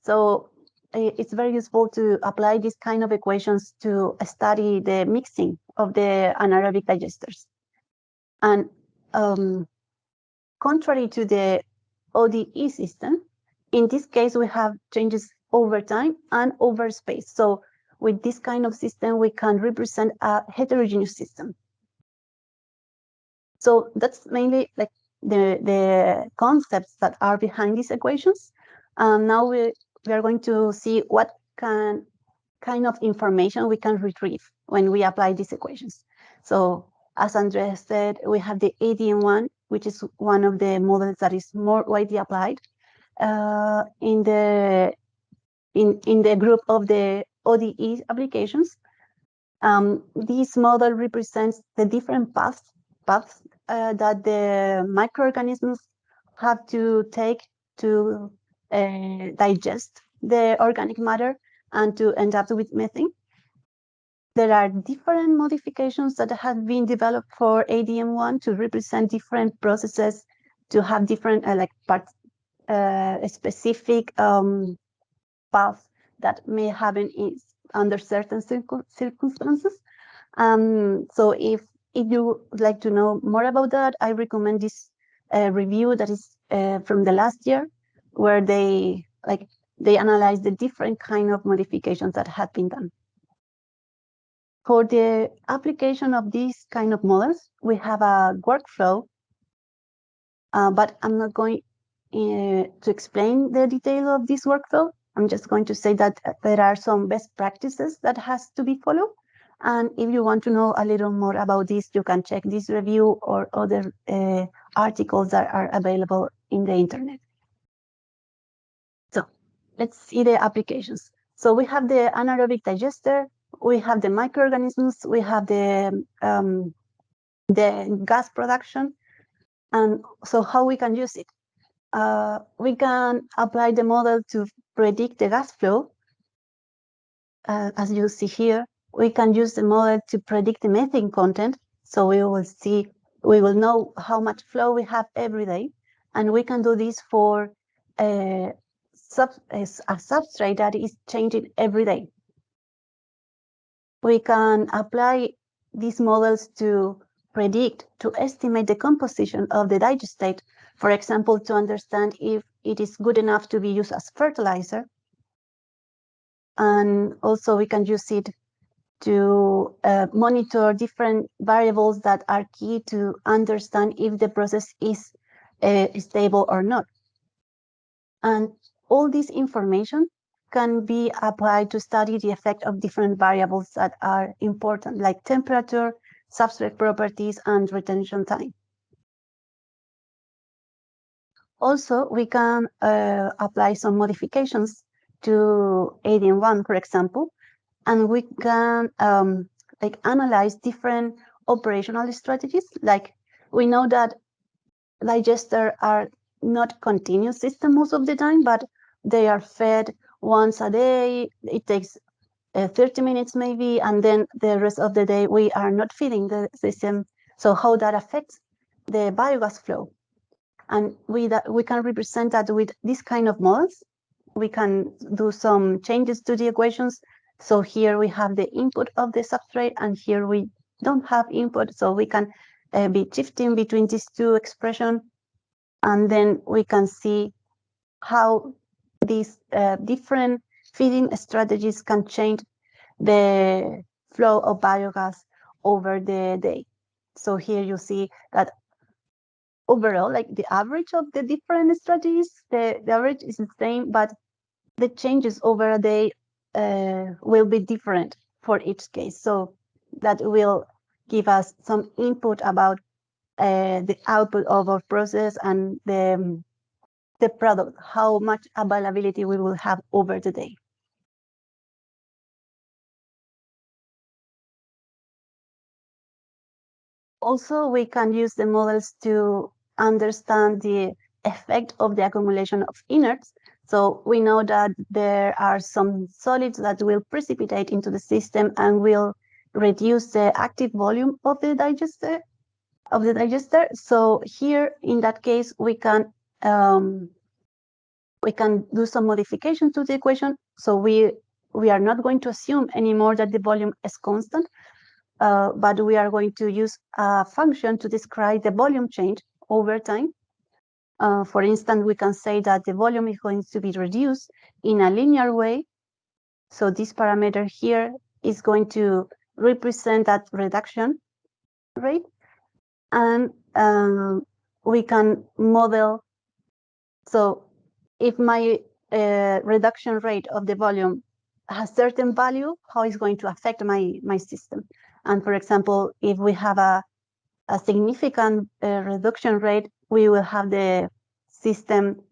So it's very useful to apply this kind of equations to study the mixing of the anaerobic digesters. And contrary to the ODE system, in this case, we have changes over time and over space. So with this kind of system, we can represent a heterogeneous system. So that's mainly like the concepts that are behind these equations. Now we are going to see what kind of information we can retrieve when we apply these equations. So as Andrés said, we have the ADM1, which is one of the models that is more widely applied in the group of the ODE applications. This model represents the different paths that the microorganisms have to take to digest the organic matter and to end up with methane. There are different modifications that have been developed for ADM1 to represent different processes, to have different specific paths that may happen under certain circumstances. So if you would like to know more about that, I recommend this review that is from the last year, where they analyze the different kind of modifications that have been done. For the application of these kind of models, we have a workflow, but I'm not going to explain the detail of this workflow. I'm just going to say that there are some best practices that has to be followed. And if you want to know a little more about this, you can check this review or other articles that are available in the internet. So let's see the applications. So we have the anaerobic digester, we have the microorganisms, we have the gas production, and so how we can use it. We can apply the model to predict the gas flow. As you see here, we can use the model to predict the methane content. So we will know how much flow we have every day. And we can do this for a substrate that is changing every day. We can apply these models to estimate the composition of the digestate, for example, to understand if it is good enough to be used as fertilizer. And also we can use it to monitor different variables that are key to understand if the process is stable or not. And all this information can be applied to study the effect of different variables that are important, like temperature, substrate properties, and retention time. Also, we can apply some modifications to ADM1, for example, and we can analyze different operational strategies. Like we know that digesters are not continuous system most of the time, but they are fed once a day. It takes 30 minutes maybe, and then the rest of the day we are not feeding the system. So how that affects the biogas flow. And we can represent that with this kind of models. We can do some changes to the equations. So here we have the input of the substrate, and here we don't have input. So we can be shifting between these two expressions. And then we can see how these different feeding strategies can change the flow of biogas over the day. So here you see that overall, like the average of the different strategies, the average is the same, but the changes over a day will be different for each case. So that will give us some input about the output of our process and the product, how much availability we will have over the day. Also, we can use the models to understand the effect of the accumulation of inerts. So we know that there are some solids that will precipitate into the system and will reduce the active volume of the digester. So here, in that case, we can do some modification to the equation. So we are not going to assume anymore that the volume is constant, but we are going to use a function to describe the volume change over time. For instance, we can say that the volume is going to be reduced in a linear way. So this parameter here is going to represent that reduction rate. And we can model, so if my reduction rate of the volume has certain value, how it's going to affect my system. And for example, if we have a significant reduction rate, we will have the system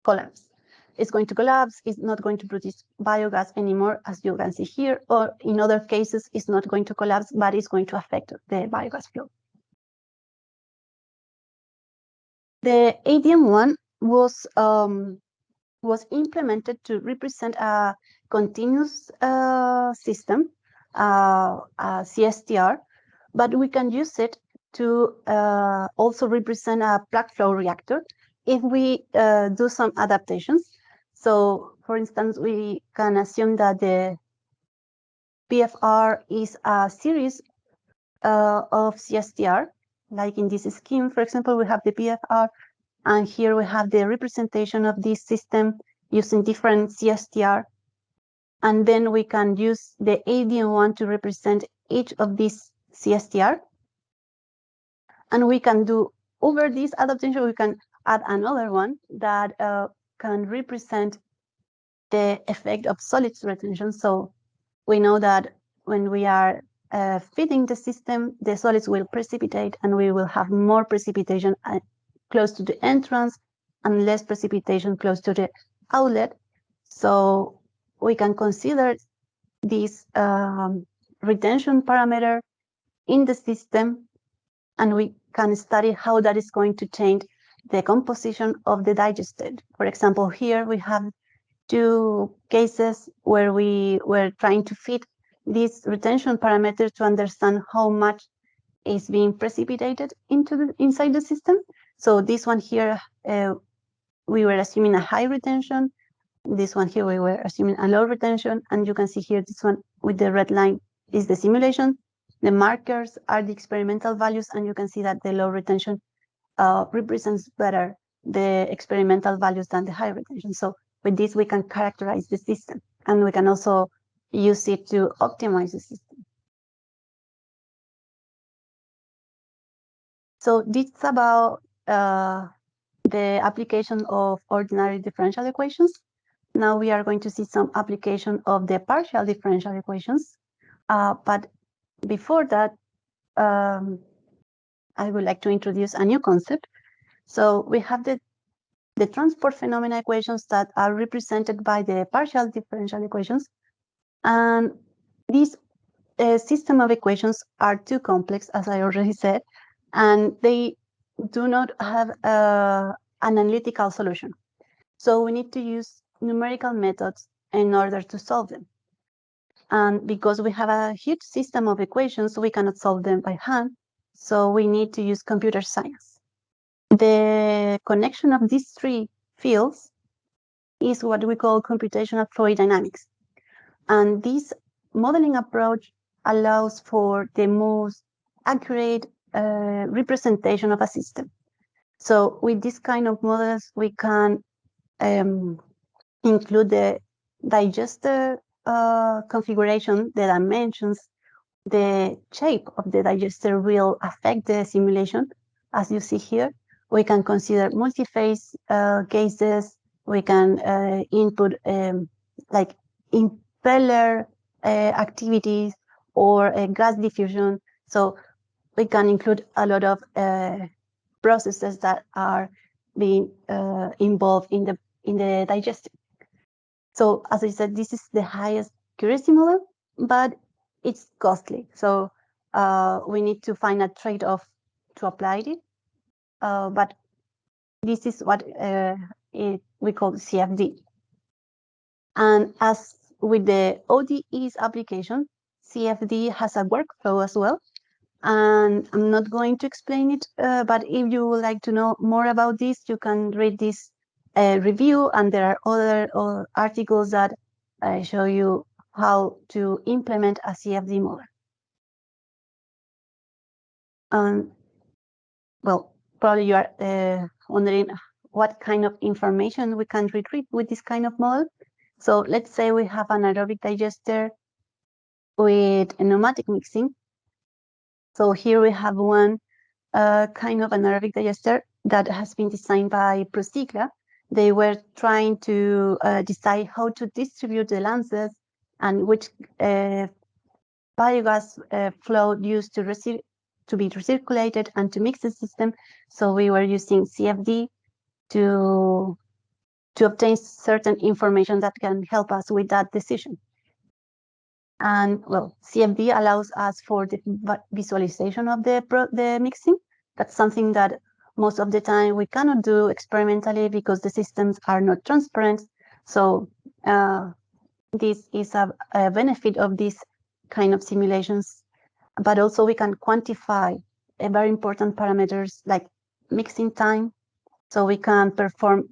collapse. It's going to collapse, it's not going to produce biogas anymore, as you can see here, or in other cases, it's not going to collapse, but it's going to affect the biogas flow. The ADM1 was implemented to represent a continuous system, a CSTR, but we can use it to also represent a plug flow reactor if we do some adaptations. So, for instance, we can assume that the BFR is a series of CSTR, like in this scheme, for example, we have the BFR, and here we have the representation of this system using different CSTR. And then we can use the ADN1 to represent each of these CSTR. And we can do, over this adaptation, we can add another one that can represent the effect of solids retention. So we know that when we are feeding the system, the solids will precipitate, and we will have more precipitation close to the entrance and less precipitation close to the outlet. So we can consider this retention parameter in the system, and we can study how that is going to change the composition of the digestate. For example, here we have two cases where we were trying to fit this retention parameter to understand how much is being precipitated inside the system. So this one here, we were assuming a high retention. This one here, we were assuming a low retention. And you can see here, this one with the red line is the simulation. The markers are the experimental values, and you can see that the low retention represents better the experimental values than the high retention. So with this, we can characterize the system, and we can also use it to optimize the system. So this is about the application of ordinary differential equations. Now we are going to see some application of the partial differential equations. But before that, I would like to introduce a new concept. So we have the transport phenomena equations that are represented by the partial differential equations. And these system of equations are too complex, as I already said, and they do not have an analytical solution. So we need to use numerical methods in order to solve them. And because we have a huge system of equations, we cannot solve them by hand. So we need to use computer science. The connection of these three fields is what we call computational fluid dynamics. And this modeling approach allows for the most accurate representation of a system. So with this kind of models, we can include the digester configuration, the dimensions, the shape of the digester will affect the simulation. As you see here, we can consider multi-phase cases. We can input like impeller activities or gas diffusion. So we can include a lot of processes that are being involved in the digestion. So as I said, this is the highest accuracy model, but it's costly. So we need to find a trade-off to apply it. But this is what we call CFD. And as with the ODE's application, CFD has a workflow as well. And I'm not going to explain it, but if you would like to know more about this, you can read this review, and there are other articles that show you how to implement a CFD model. Well, probably you are wondering what kind of information we can retrieve with this kind of model. So let's say we have an anaerobic digester with a pneumatic mixing. So here we have one kind of anaerobic digester that has been designed by Prosigla. They were trying to decide how to distribute the lances and which biogas flow used to be recirculated and to mix the system. So we were using CFD to obtain certain information that can help us with that decision. And well, CFD allows us for the visualization of the mixing. That's something that most of the time we cannot do experimentally because the systems are not transparent. So this is a benefit of these kind of simulations. But also we can quantify very important parameters like mixing time. So we can perform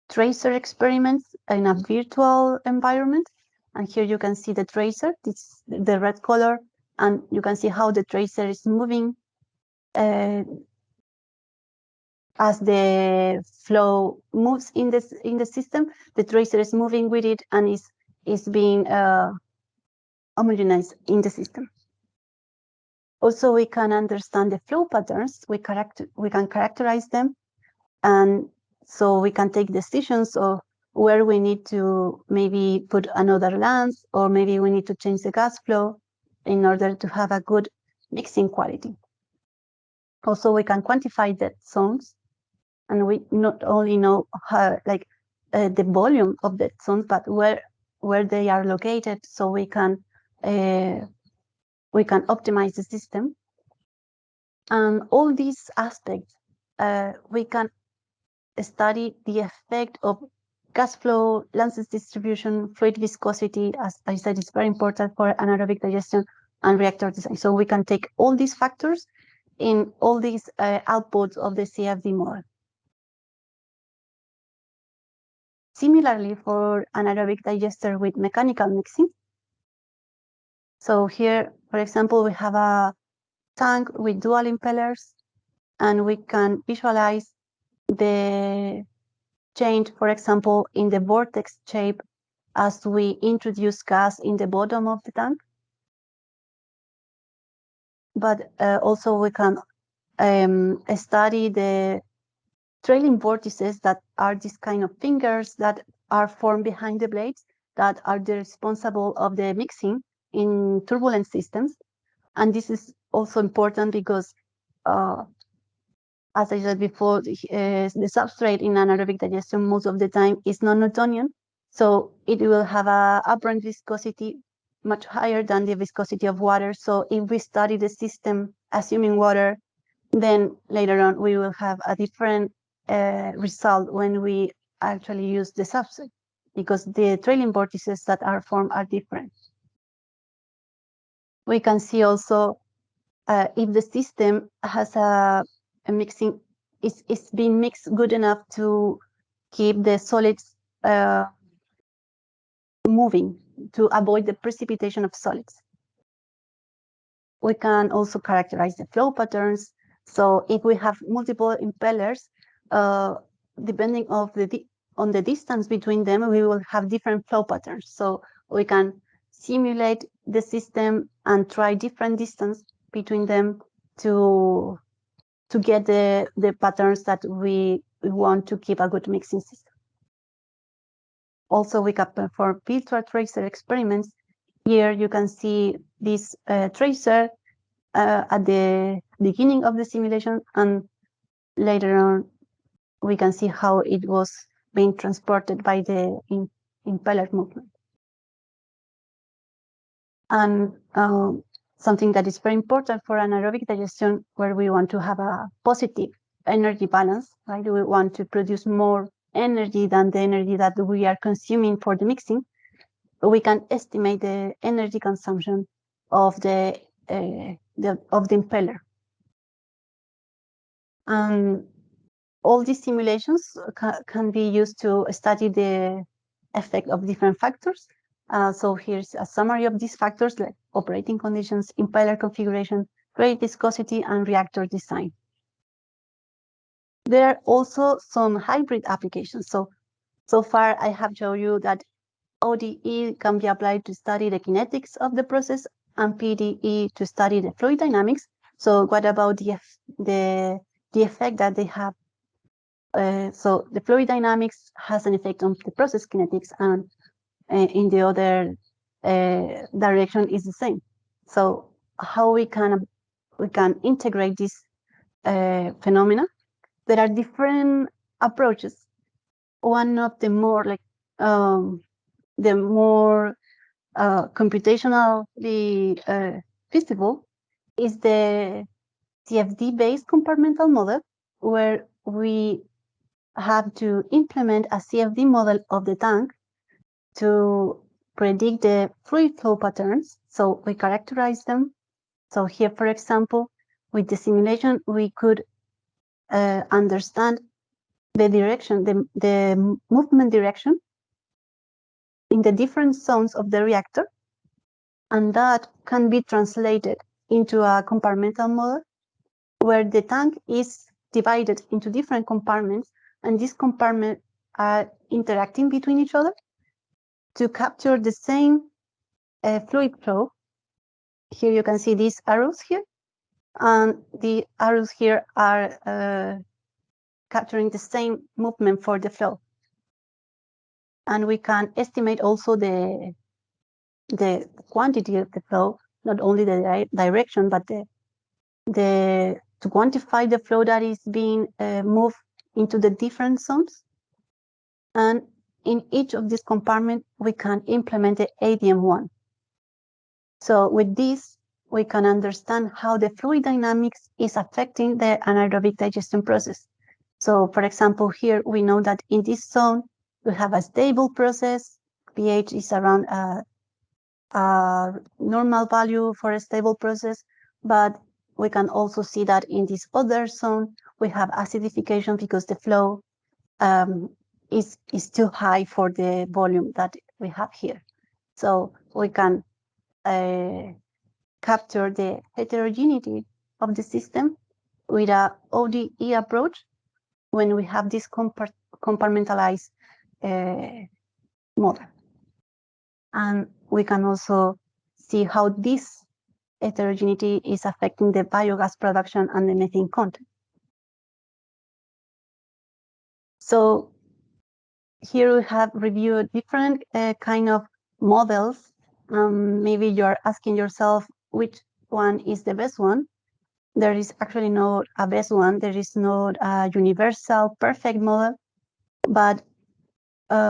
tracer experiments in a virtual environment. And here you can see the tracer, this is the red color, and you can see how the tracer is moving as the flow moves in the system. The tracer is moving with it and is is being homogenized in the system. Also, we can understand the flow patterns. We can characterize them, and so we can take decisions of where we need to maybe put another lens, or maybe we need to change the gas flow in order to have a good mixing quality. Also, we can quantify dead zones, and we not only know how, the volume of dead zones, but where they are located, so we can optimize the system. And all these aspects, we can study the effect of gas flow, Lance's distribution, fluid viscosity. As I said, it's very important for anaerobic digestion and reactor design. So we can take all these factors in all these outputs of the CFD model. Similarly, for anaerobic digester with mechanical mixing. So here, for example, we have a tank with dual impellers, and we can visualize the change, for example, in the vortex shape as we introduce gas in the bottom of the tank. But also we can study the trailing vortices that are these kind of fingers that are formed behind the blades that are the responsible of the mixing in turbulent systems. And this is also important because as I said before, the substrate in anaerobic digestion most of the time is non-Newtonian, so it will have a apparent viscosity much higher than the viscosity of water. So if we study the system assuming water, then later on we will have a different result when we actually use the substrate, because the trailing vortices that are formed are different. We can see also if the system has a mixing, is being mixed good enough to keep the solids moving, to avoid the precipitation of solids. We can also characterize the flow patterns. So if we have multiple impellers, depending on the distance between them, we will have different flow patterns. So we can simulate the system and try different distance between them to get the patterns that we want to keep a good mixing system. Also, we can perform filter tracer experiments. Here you can see this tracer at the beginning of the simulation, and later on we can see how it was being transported by the impeller movement. And something that is very important for anaerobic digestion, where we want to have a positive energy balance, right? We want to produce more energy than the energy that we are consuming for the mixing. We can estimate the energy consumption of the impeller. And all these simulations can be used to study the effect of different factors. So here's a summary of these factors, like operating conditions, impeller configuration, fluid viscosity, and reactor design. There are also some hybrid applications. So far, I have shown you that ODE can be applied to study the kinetics of the process, and PDE to study the fluid dynamics. So what about the effect that they have? So the fluid dynamics has an effect on the process kinetics, and in the other direction is the same. So how we can integrate this phenomena? There are different approaches. One of the more computationally feasible is the CFD-based compartmental model, where we have to implement a CFD model of the tank to predict the fluid flow patterns. So we characterize them. So here, for example, with the simulation, we could understand the direction, the movement direction in the different zones of the reactor, and that can be translated into a compartmental model where the tank is divided into different compartments, and these compartments are interacting between each other to capture the same fluid flow. Here you can see these arrows here, and the arrows here are capturing the same movement for the flow. And we can estimate also the quantity of the flow, not only the direction, but to quantify the flow that is being moved into the different zones. And in each of these compartments, we can implement the ADM1. So with this, we can understand how the fluid dynamics is affecting the anaerobic digestion process. So for example, here we know that in this zone, we have a stable process. pH is around a normal value for a stable process, but we can also see that in this other zone, we have acidification because the flow is too high for the volume that we have here. So we can capture the heterogeneity of the system with a ODE approach when we have this compartmentalized model. And we can also see how this heterogeneity is affecting the biogas production and the methane content. So here we have reviewed different kind of models. Maybe you're asking yourself which one is the best one. There is actually not a best one. There is not a universal perfect model, but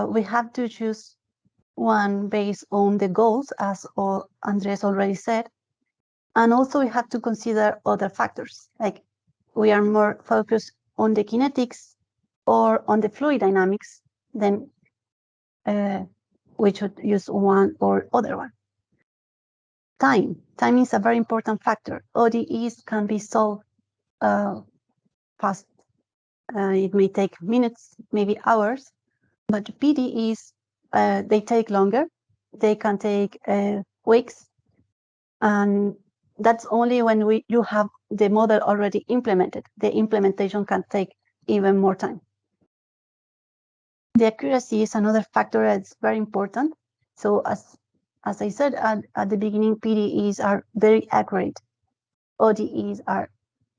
we have to choose one based on the goals, as Andrés already said. And also we have to consider other factors, like we are more focused on the kinetics or on the fluid dynamics, then we should use one or other one. Time is a very important factor. ODEs can be solved fast. It may take minutes, maybe hours, but PDEs, they take longer. They can take weeks, and that's only when you have the model already implemented. The implementation can take even more time. The accuracy is another factor that's very important. So as I said at the beginning, PDEs are very accurate. ODEs are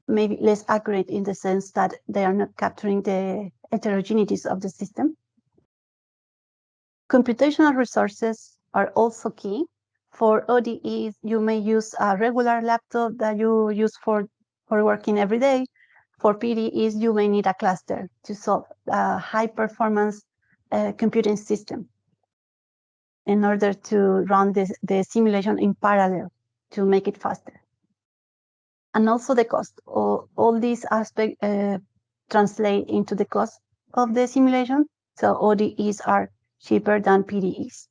maybe less accurate in the sense that they are not capturing the heterogeneities of the system. Computational resources are also key. For ODEs, you may use a regular laptop that you use for working every day. For PDEs, you may need a cluster to solve a high-performance computing system in order to run the simulation in parallel to make it faster. And also the cost. All these aspects translate into the cost of the simulation. So ODEs are cheaper than PDEs.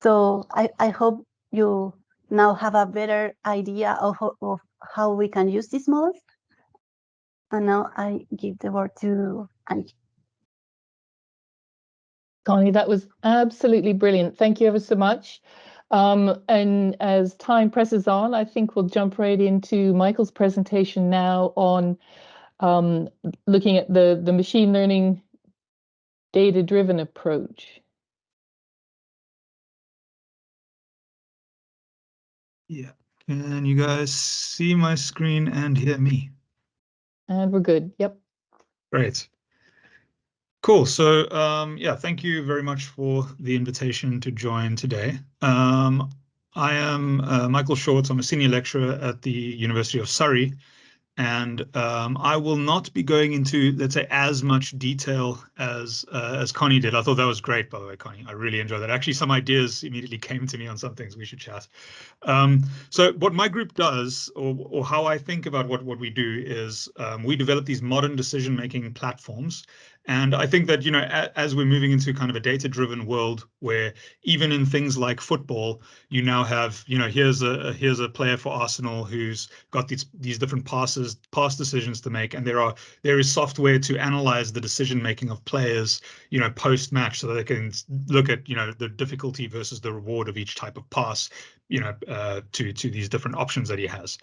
So I hope you now have a better idea of how we can use these models. And now I give the word to Angie. Connie, that was absolutely brilliant. Thank you ever so much. And as time presses on, I think we'll jump right into Michael's presentation now on looking at the machine learning data-driven approach. Yeah, can you guys see my screen and hear me? And we're good, yep. Great. Cool, so yeah, thank you very much for the invitation to join today. I am Michael Shorts. I'm a senior lecturer at the University of Surrey. And I will not be going into, let's say, as much detail as Connie did. I thought that was great, by the way, Connie. I really enjoyed that. Actually, some ideas immediately came to me on some things we should chat. So what my group does, or how I think about what we do, is we develop these modern decision-making platforms. And I think that, you know, as we're moving into kind of a data-driven world where even in things like football, you now have, you know, here's a player for Arsenal who's got these different pass decisions to make, and there is software to analyze the decision making of players, you know, post match, so that they can look at, you know, the difficulty versus the reward of each type of pass, you know, to these different options that he has.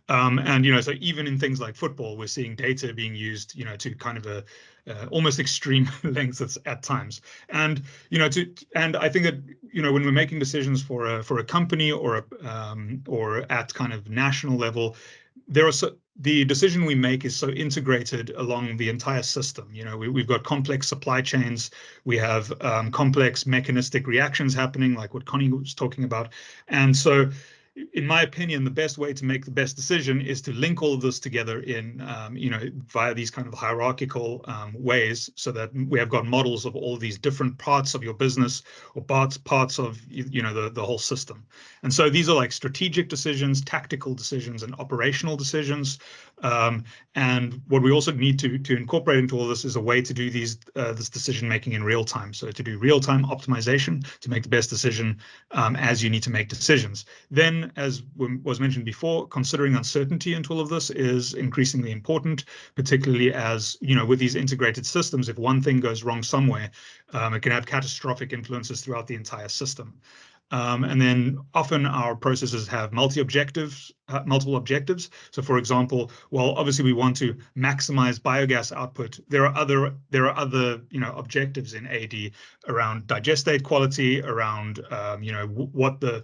And, you know, so even in things like football, we're seeing data being used, you know, to kind of almost extreme lengths at times. And and I think that when we're making decisions for a company or at kind of national level, the decision we make is so integrated along the entire system. We've got complex supply chains, we have complex mechanistic reactions happening, like what Connie was talking about, and so, in my opinion, the best way to make the best decision is to link all of this together in, via these kind of hierarchical ways, so that we have got models of all of these different parts of your business or parts of the whole system. And so these are like strategic decisions, tactical decisions, and operational decisions. And what we also need to incorporate into all this is a way to do this decision making in real time. So to do real time optimization to make the best decision as you need to make decisions. Then, as was mentioned before, considering uncertainty into all of this is increasingly important, particularly as, with these integrated systems, if one thing goes wrong somewhere, it can have catastrophic influences throughout the entire system. And then often our processes have multiple objectives. So, for example, well, obviously we want to maximize biogas output. There are other objectives in AD around digestate quality, around what the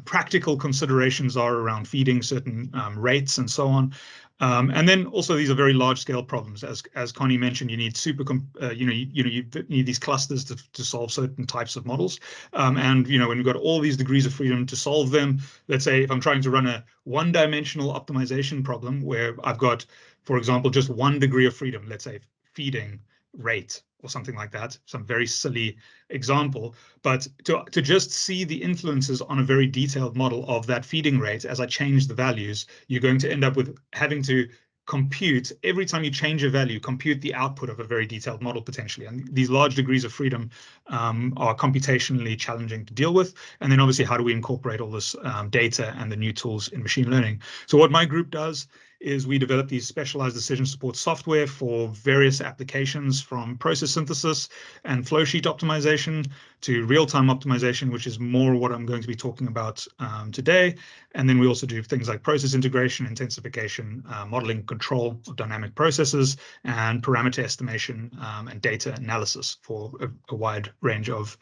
practical considerations are around feeding certain rates and so on. And then also these are very large-scale problems. As Connie mentioned, you need you need these clusters to solve certain types of models. And when you've got all these degrees of freedom to solve them, let's say if I'm trying to run a one-dimensional optimization problem where I've got, for example, just 1 degree of freedom, let's say feeding rate or something like that, some very silly example, but to just see the influences on a very detailed model of that feeding rate as I change the values, you're going to end up with having to compute, every time you change a value, compute the output of a very detailed model potentially. And these large degrees of freedom are computationally challenging to deal with. And then obviously, how do we incorporate all this data and the new tools in machine learning? So what my group does is we develop these specialized decision support software for various applications, from process synthesis and flow sheet optimization to real-time optimization, which is more what I'm going to be talking about today. And then we also do things like process integration, intensification, modeling control of dynamic processes, and parameter estimation and data analysis for a wide range of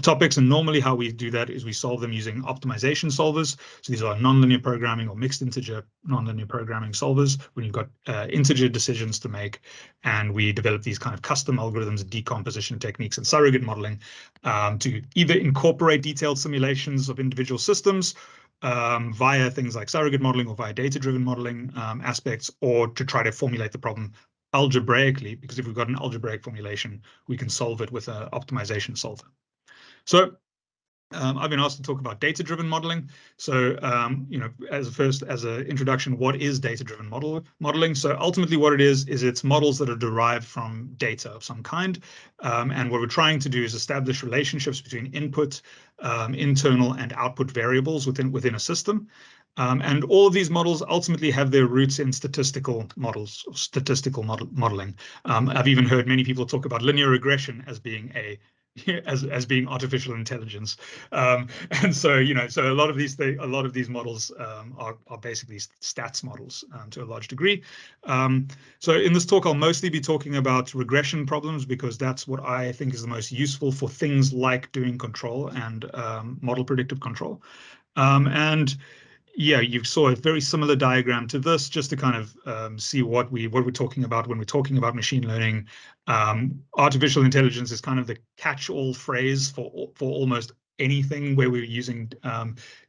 topics. And normally how we do that is we solve them using optimization solvers. So these are nonlinear programming or mixed integer nonlinear programming solvers when you've got integer decisions to make. And we develop these kind of custom algorithms, decomposition techniques, and surrogate modeling to either incorporate detailed simulations of individual systems via things like surrogate modeling or via data-driven modeling aspects, or to try to formulate the problem algebraically, because if we've got an algebraic formulation, we can solve it with an optimization solver. So I've been asked to talk about data-driven modeling. So, as an introduction, what is data-driven modeling? So ultimately what it is it's models that are derived from data of some kind. And what we're trying to do is establish relationships between input, internal and output variables within a system. And all of these models ultimately have their roots in statistical models, modeling. I've even heard many people talk about linear regression as being as being artificial intelligence, and so so a lot of these models are basically stats models to a large degree. So in this talk, I'll mostly be talking about regression problems because that's what I think is the most useful for things like doing control and model predictive control. And yeah, you saw a very similar diagram to this, just to kind of see what we're talking about when we're talking about machine learning. Artificial intelligence is kind of the catch-all phrase for almost anything where we're using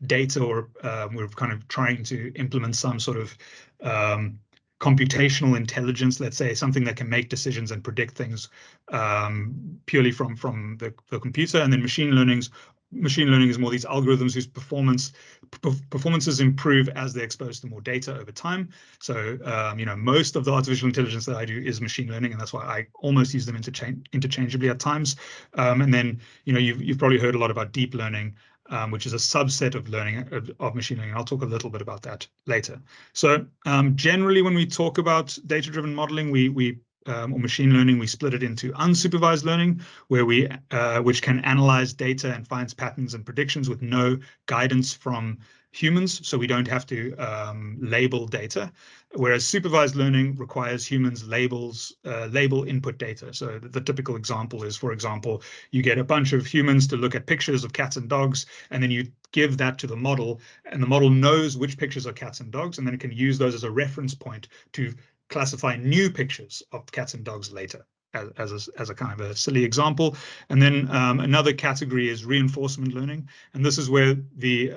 data or we're kind of trying to implement some sort of computational intelligence, let's say, something that can make decisions and predict things purely from the computer. And then machine learning is more these algorithms whose performances improve as they're exposed to more data over time. So most of the artificial intelligence that I do is machine learning, and that's why I almost use them interchangeably at times. And then you've probably heard a lot about deep learning, which is a subset of learning of machine learning. I'll talk a little bit about that later. So generally, when we talk about data-driven modeling, or machine learning, we split it into unsupervised learning, where which can analyze data and finds patterns and predictions with no guidance from humans, so we don't have to label data, whereas supervised learning requires humans label input data. So the typical example is, for example, you get a bunch of humans to look at pictures of cats and dogs, and then you give that to the model, and the model knows which pictures are cats and dogs, and then it can use those as a reference point to classify new pictures of cats and dogs later, as a kind of a silly example. And then another category is reinforcement learning, and this is where the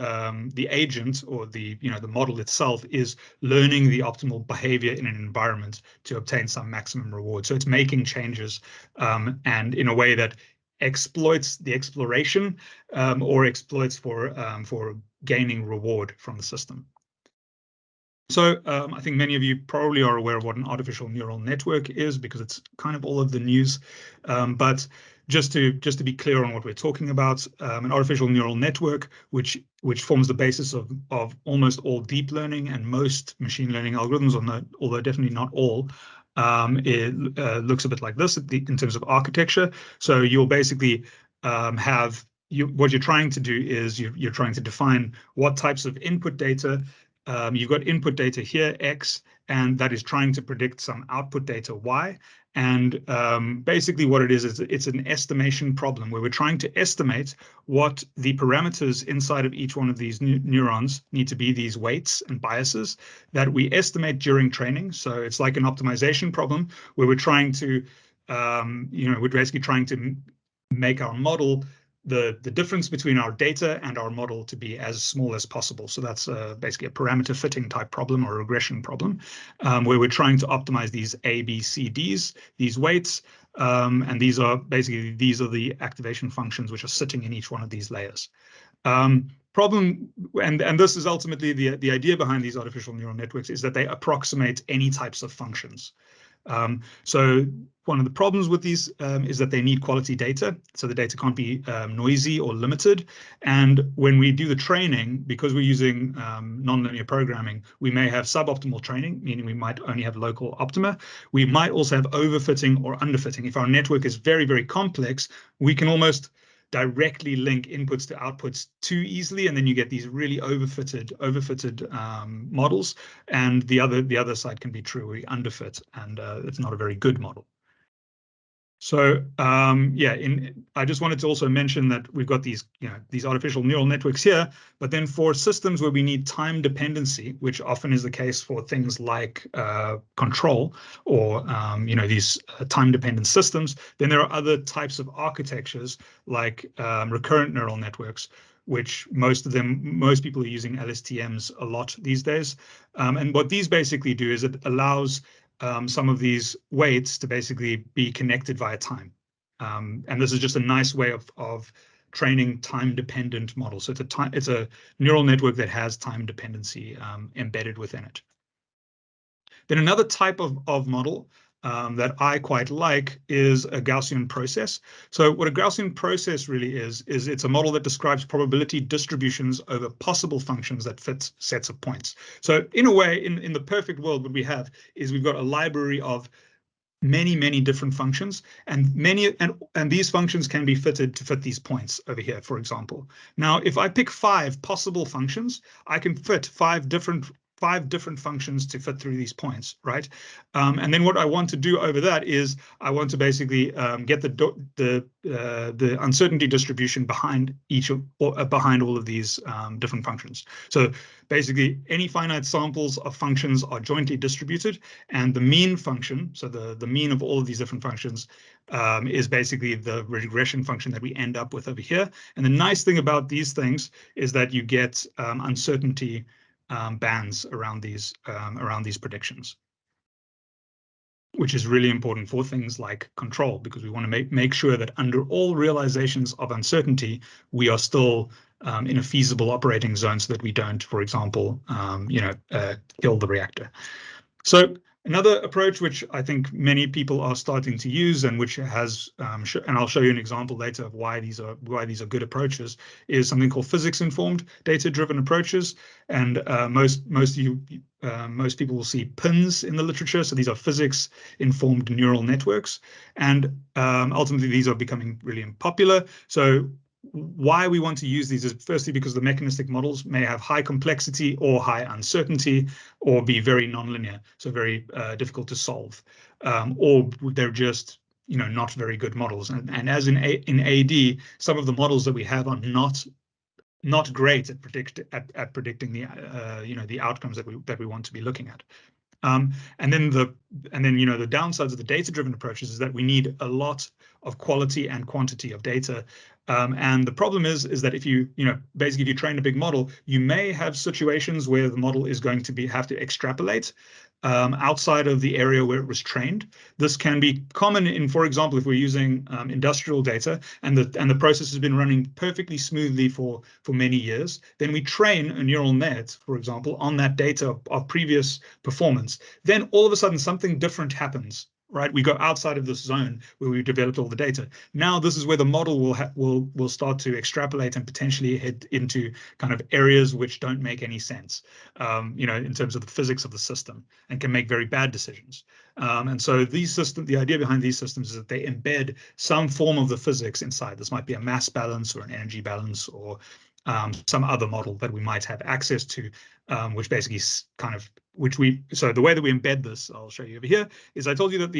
agent, or the model itself, is learning the optimal behavior in an environment to obtain some maximum reward. So it's making changes and in a way that exploits the exploration or exploits for gaining reward from the system. So I think many of you probably are aware of what an artificial neural network is, because it's kind of all of the news. But just to be clear on what we're talking about, an artificial neural network, which forms the basis of almost all deep learning and most machine learning algorithms, although definitely not all, it looks a bit like this in terms of architecture. So you'll basically have what you're trying to do is you're trying to define what types of input data. You've got input data here, X, and that is trying to predict some output data, Y. And basically what it is it's an estimation problem where we're trying to estimate what the parameters inside of each one of these neurons need to be, these weights and biases that we estimate during training. So it's like an optimization problem where we're trying to, we're basically trying to make our model the difference between our data and our model to be as small as possible. So that's basically a parameter fitting type problem or regression problem, where we're trying to optimize these A, B, C, Ds, these weights, and these are the activation functions which are sitting in each one of these layers. Problem, and this is ultimately the idea behind these artificial neural networks, is that they approximate any types of functions. So one of the problems with these is that they need quality data. So the data can't be noisy or limited. And when we do the training, because we're using nonlinear programming, we may have suboptimal training, meaning we might only have local optima. We might also have overfitting or underfitting. If our network is very, very complex, we can almost directly link inputs to outputs too easily, and then you get these really overfitted models. And the other side can be true, we underfit, and it's not a very good model. So I just wanted to also mention that we've got these artificial neural networks here, but then for systems where we need time dependency, which often is the case for things like control or these time dependent systems, then there are other types of architectures like recurrent neural networks, which most people are using LSTMs a lot these days. And what these basically do is it allows some of these weights to basically be connected via time. And this is just a nice way of training time-dependent models. So it's a neural network that has time dependency embedded within it. Then another type of model that I quite like is a Gaussian process. So what a Gaussian process really is it's a model that describes probability distributions over possible functions that fit sets of points. So in a way, in the perfect world, what we have is we've got a library of many different functions, and these functions can be fitted to fit these points over here, for example. Now, if I pick 5 possible functions, I can fit 5 different functions to fit through these points, right? And then what I want to do over that is I want to basically get the uncertainty distribution behind behind all of these different functions. So basically, any finite samples of functions are jointly distributed, and the mean function, so the mean of all of these different functions, is basically the regression function that we end up with over here. And the nice thing about these things is that you get uncertainty bands around these predictions, which is really important for things like control, because we want to make sure that under all realizations of uncertainty, we are still in a feasible operating zone, so that we don't, for example, kill the reactor. So another approach which I think many people are starting to use, and which has, and I'll show you an example later of why these are good approaches, is something called physics-informed data-driven approaches. And most people will see PINs in the literature. So these are physics-informed neural networks, and ultimately these are becoming really popular. So why we want to use these is firstly because the mechanistic models may have high complexity or high uncertainty, or be very nonlinear, so very difficult to solve, or they're just not very good models. And as in AD, some of the models that we have are not great at predicting the the outcomes that we want to be looking at. And then the downsides of the data-driven approaches is that we need a lot of quality and quantity of data. And the problem is that if basically if you train a big model, you may have situations where the model is going to have to extrapolate outside of the area where it was trained. This can be common in, for example, if we're using industrial data and the process has been running perfectly smoothly for many years, then we train a neural net, for example, on that data of previous performance. Then all of a sudden something different happens. Right, we go outside of this zone where we've developed all the data. Now this is where the model will start to extrapolate and potentially head into kind of areas which don't make any sense, in terms of the physics of the system, and can make very bad decisions. And so the idea behind these systems is that they embed some form of the physics inside. This might be a mass balance or an energy balance, or some other model that we might have access to, which basically so the way that we embed this, I'll show you over here, is I told you that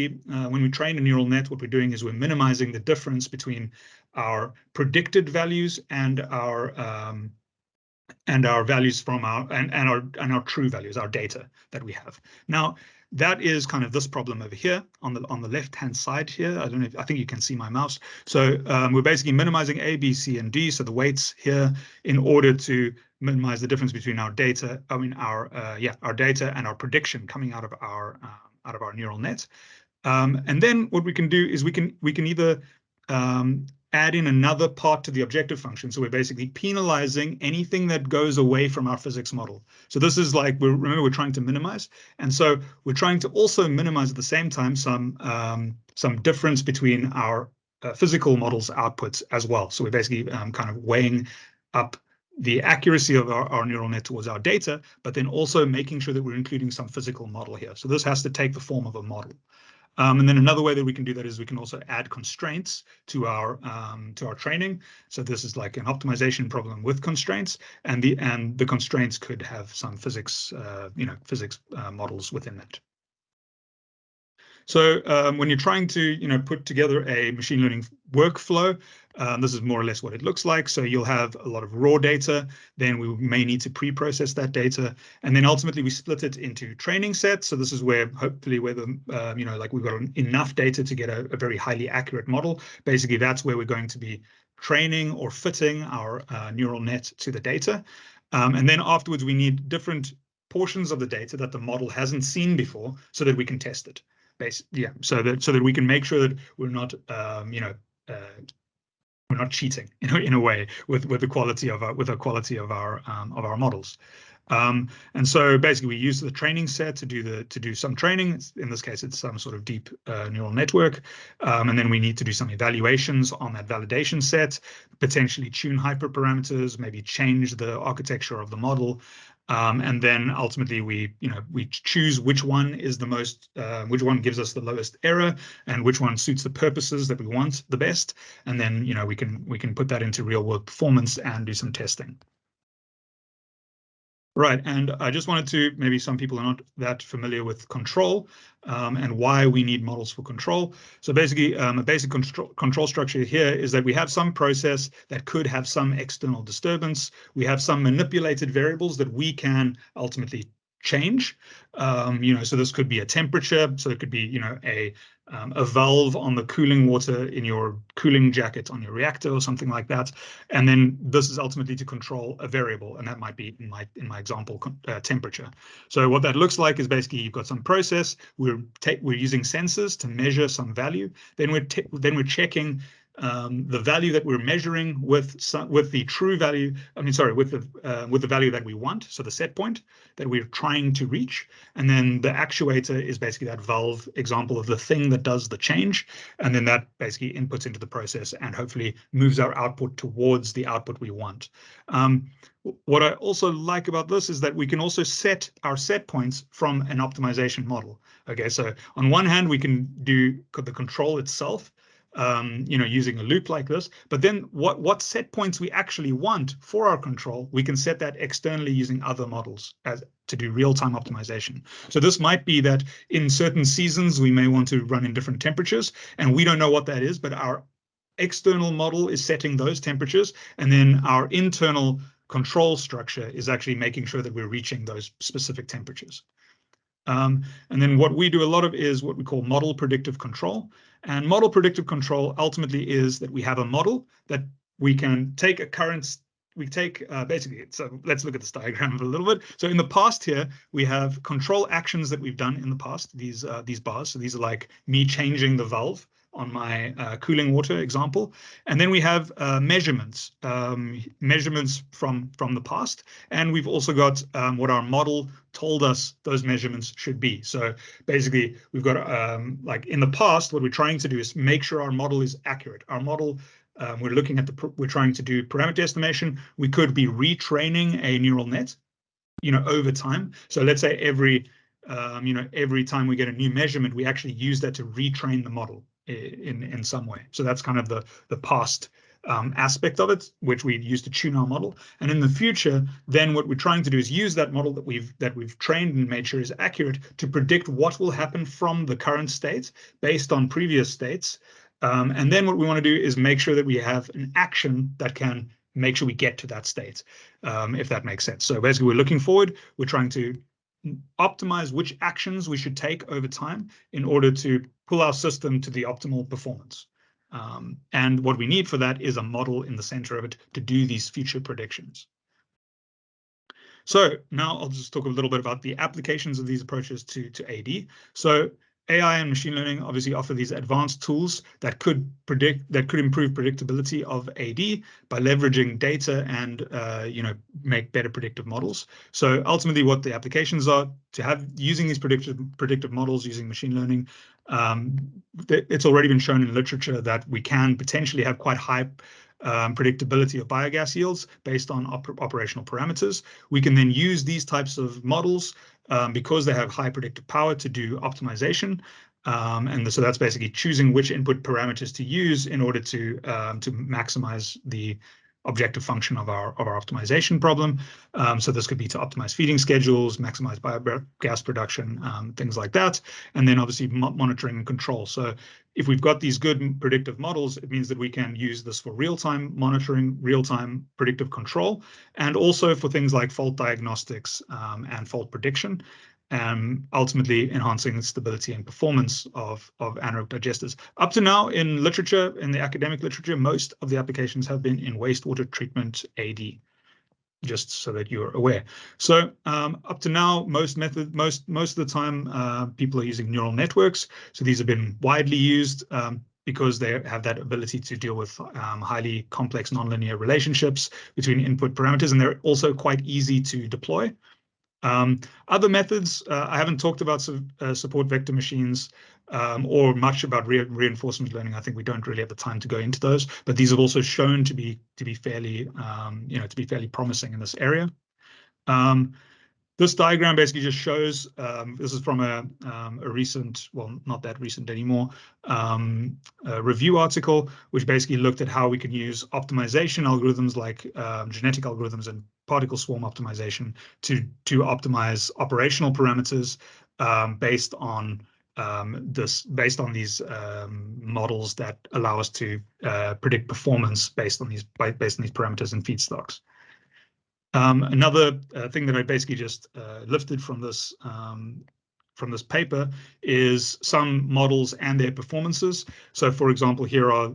when we train a neural net, what we're doing is we're minimizing the difference between our predicted values and our values from our true values, our data that we have. Now, that is kind of this problem over here on the left-hand side here. I don't know I think you can see my mouse. So we're basically minimizing A, B, C, and D, so the weights here, in order to minimize the difference between our data, our data and our prediction coming out of our neural net. And then what we can do is we can either add in another part to the objective function. So we're basically penalizing anything that goes away from our physics model. So this is like, remember, we're trying to minimize. And so we're trying to also minimize at the same time some difference between our physical model's outputs as well. So we're basically kind of weighing up the accuracy of our neural net towards our data, but then also making sure that we're including some physical model here. So this has to take the form of a model. And then another way that we can do that is we can also add constraints to our training. So this is like an optimization problem with constraints, and the constraints could have some physics models within it. So when you're trying to put together a machine learning workflow, this is more or less what it looks like. So you'll have a lot of raw data, then we may need to pre-process that data, and then ultimately we split it into training sets. So this is where hopefully we've got enough data to get a very highly accurate model. Basically, that's where we're going to be training or fitting our neural net to the data. And then afterwards, we need different portions of the data that the model hasn't seen before so that we can test it. So that we can make sure that we're not cheating in a way with the quality of our models. And so basically we use the training set to do some training. In this case, it's some sort of deep neural network. And then we need to do some evaluations on that validation set, potentially tune hyperparameters, maybe change the architecture of the model. And then ultimately we choose which one is the most, which one gives us the lowest error, and which one suits the purposes that we want the best. And then we can put that into real world performance and do some testing. Right, and I just wanted to, maybe some people are not that familiar with control and why we need models for control. So basically, a basic control structure here is that we have some process that could have some external disturbance. We have some manipulated variables that we can ultimately change. So this could be a temperature. So it could be, a valve on the cooling water in your cooling jacket on your reactor or something like that. And then this is ultimately to control a variable, and that might be in my example temperature. So what that looks like is basically you've got some process. We're using sensors to measure some value. Then we're checking the value that we're measuring with the true value. With the value that we want. So the set point that we're trying to reach, and then the actuator is basically that valve example of the thing that does the change, and then that basically inputs into the process and hopefully moves our output towards the output we want. What I also like about this is that we can also set our set points from an optimization model. Okay, so on one hand, we can do the control itself. using a loop like this. But then what set points we actually want for our control, we can set that externally using other models to do real-time optimization. So this might be that in certain seasons, we may want to run in different temperatures, and we don't know what that is, but our external model is setting those temperatures, and then our internal control structure is actually making sure that we're reaching those specific temperatures. And then what we do a lot of is what we call model predictive control. And model predictive control ultimately is that we have a model that we can take a current, basically, so let's look at this diagram a little bit. So in the past here, we have control actions that we've done in the past, these bars. So these are like me changing the valve on my cooling water example. And then we have measurements from the past. And we've also got what our model told us those measurements should be. So basically, we've got like in the past, what we're trying to do is make sure our model is accurate. Our model, we're trying to do parameter estimation. We could be retraining a neural net, over time. So let's say every time we get a new measurement, we actually use that to retrain the model in some way. So that's kind of the past aspect of it, which we use to tune our model. And in the future, then what we're trying to do is use that model that we've trained and made sure is accurate to predict what will happen from the current state based on previous states. And then what we want to do is make sure that we have an action that can make sure we get to that state, if that makes sense. So basically, we're looking forward. We're trying to optimize which actions we should take over time in order to pull our system to the optimal performance. And what we need for that is a model in the center of it to do these future predictions. So now I'll just talk a little bit about the applications of these approaches to AD. So AI and machine learning obviously offer these advanced tools that could improve predictability of AD by leveraging data and make better predictive models. So ultimately, what the applications are using these predictive models using machine learning. It's already been shown in literature that we can potentially have quite high predictability of biogas yields based on operational parameters. We can then use these types of models because they have high predictive power to do optimization. So that's basically choosing which input parameters to use in order to maximize the objective function of our optimization problem. So this could be to optimize feeding schedules, maximize biogas production, things like that. And then obviously monitoring and control. So if we've got these good predictive models, it means that we can use this for real-time monitoring, real-time predictive control, and also for things like fault diagnostics and fault prediction, ultimately enhancing the stability and performance of anaerobic digesters. Up to now in literature, in the academic literature, most of the applications have been in wastewater treatment AD, just so that you're aware. So up to now, most of the time, people are using neural networks. So these have been widely used because they have that ability to deal with highly complex nonlinear relationships between input parameters, and they're also quite easy to deploy. Other methods, I haven't talked about support vector machines or much about reinforcement learning. I think we don't really have the time to go into those, but these have also shown to be fairly promising in this area. This diagram basically just shows, this is from a recent, well, not that recent anymore, a review article, which basically looked at how we can use optimization algorithms like genetic algorithms and particle swarm optimization to optimize operational parameters based on these models that allow us to predict performance based on these parameters and feedstocks. Another thing that I basically just lifted from this paper is some models and their performances. So for example, here are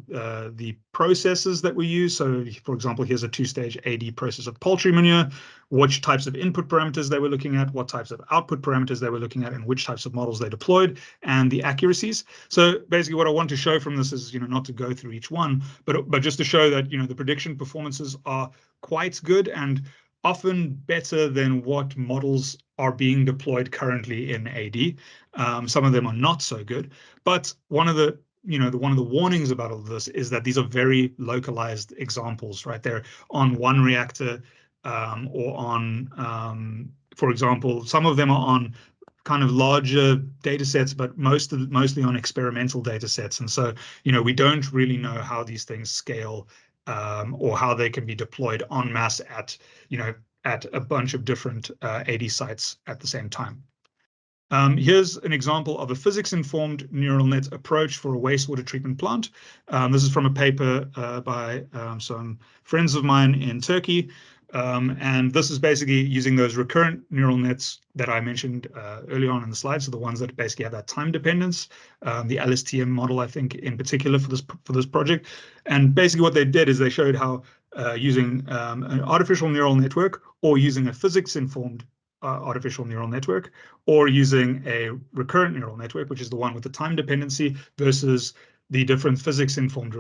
the processes that we use. So for example, here's a two-stage AD process of poultry manure, which types of input parameters they were looking at, what types of output parameters they were looking at, and which types of models they deployed, and the accuracies. So basically what I want to show from this is, not to go through each one, but just to show that, the prediction performances are quite good and often better than what models are being deployed currently in AD. Some of them are not so good, but one of the warnings about all of this is that these are very localized examples, right? They're on one reactor or on, for example, some of them are on kind of larger data sets, but mostly on experimental data sets. And so, we don't really know how these things scale or how they can be deployed en masse at a bunch of different AD sites at the same time. Here's an example of a physics-informed neural net approach for a wastewater treatment plant. This is from a paper by some friends of mine in Turkey. And this is basically using those recurrent neural nets that I mentioned earlier on in the slide. So the ones that basically have that time dependence, the LSTM model, I think, in particular for this project. And basically what they did is they showed how using an artificial neural network or using a physics-informed artificial neural network or using a recurrent neural network, which is the one with the time dependency, versus the different physics-informed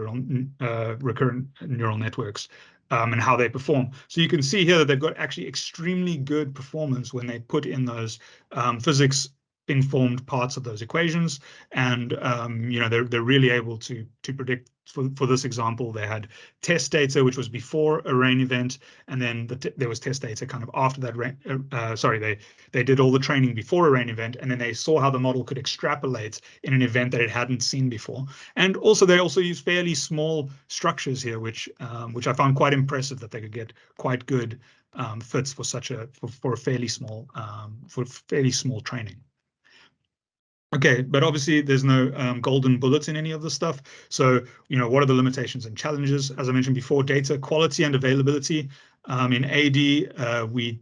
recurrent neural networks and how they perform. So you can see here that they've got actually extremely good performance when they put in those physics-informed parts of those equations, and they're really able to predict. For this example, they had test data, which was before a rain event, and then there was test data kind of after that rain. They did all the training before a rain event, and then they saw how the model could extrapolate in an event that it hadn't seen before. And also, they also use fairly small structures here, which I found quite impressive, that they could get quite good fits for for fairly small training. Okay, but obviously there's no golden bullet in any of this stuff. So, what are the limitations and challenges? As I mentioned before, data quality and availability. In AD, we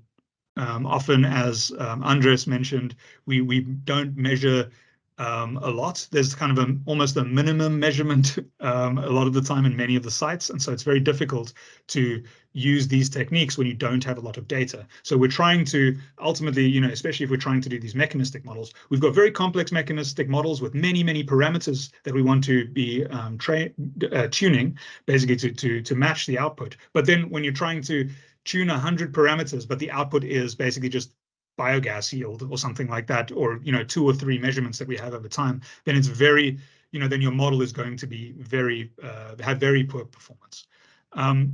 often, as Andrés mentioned, we don't measure a lot. There's kind of almost a minimum measurement a lot of the time in many of the sites. And so it's very difficult to use these techniques when you don't have a lot of data. So we're trying to ultimately, especially if we're trying to do these mechanistic models, we've got very complex mechanistic models with many, many parameters that we want to be tuning, basically to match the output. But then when you're trying to tune 100 parameters, but the output is basically just biogas yield or something like that, or 2 or 3 measurements that we have over time, then it's very, then your model is going to be have very poor performance.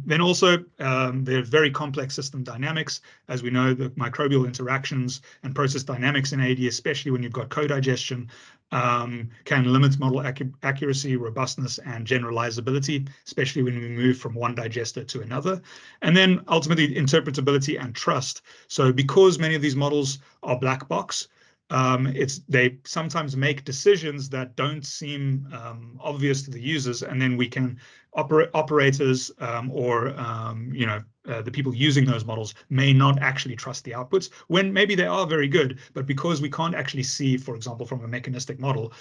Then also, there are very complex system dynamics. As we know, the microbial interactions and process dynamics in AD, especially when you've got co-digestion, can limit model accuracy, robustness, and generalizability, especially when we move from one digester to another. And then ultimately, interpretability and trust. So because many of these models are black box, they sometimes make decisions that don't seem obvious to the users, and then we can operators or the people using those models may not actually trust the outputs when maybe they are very good, but because we can't actually see, for example, from a mechanistic model,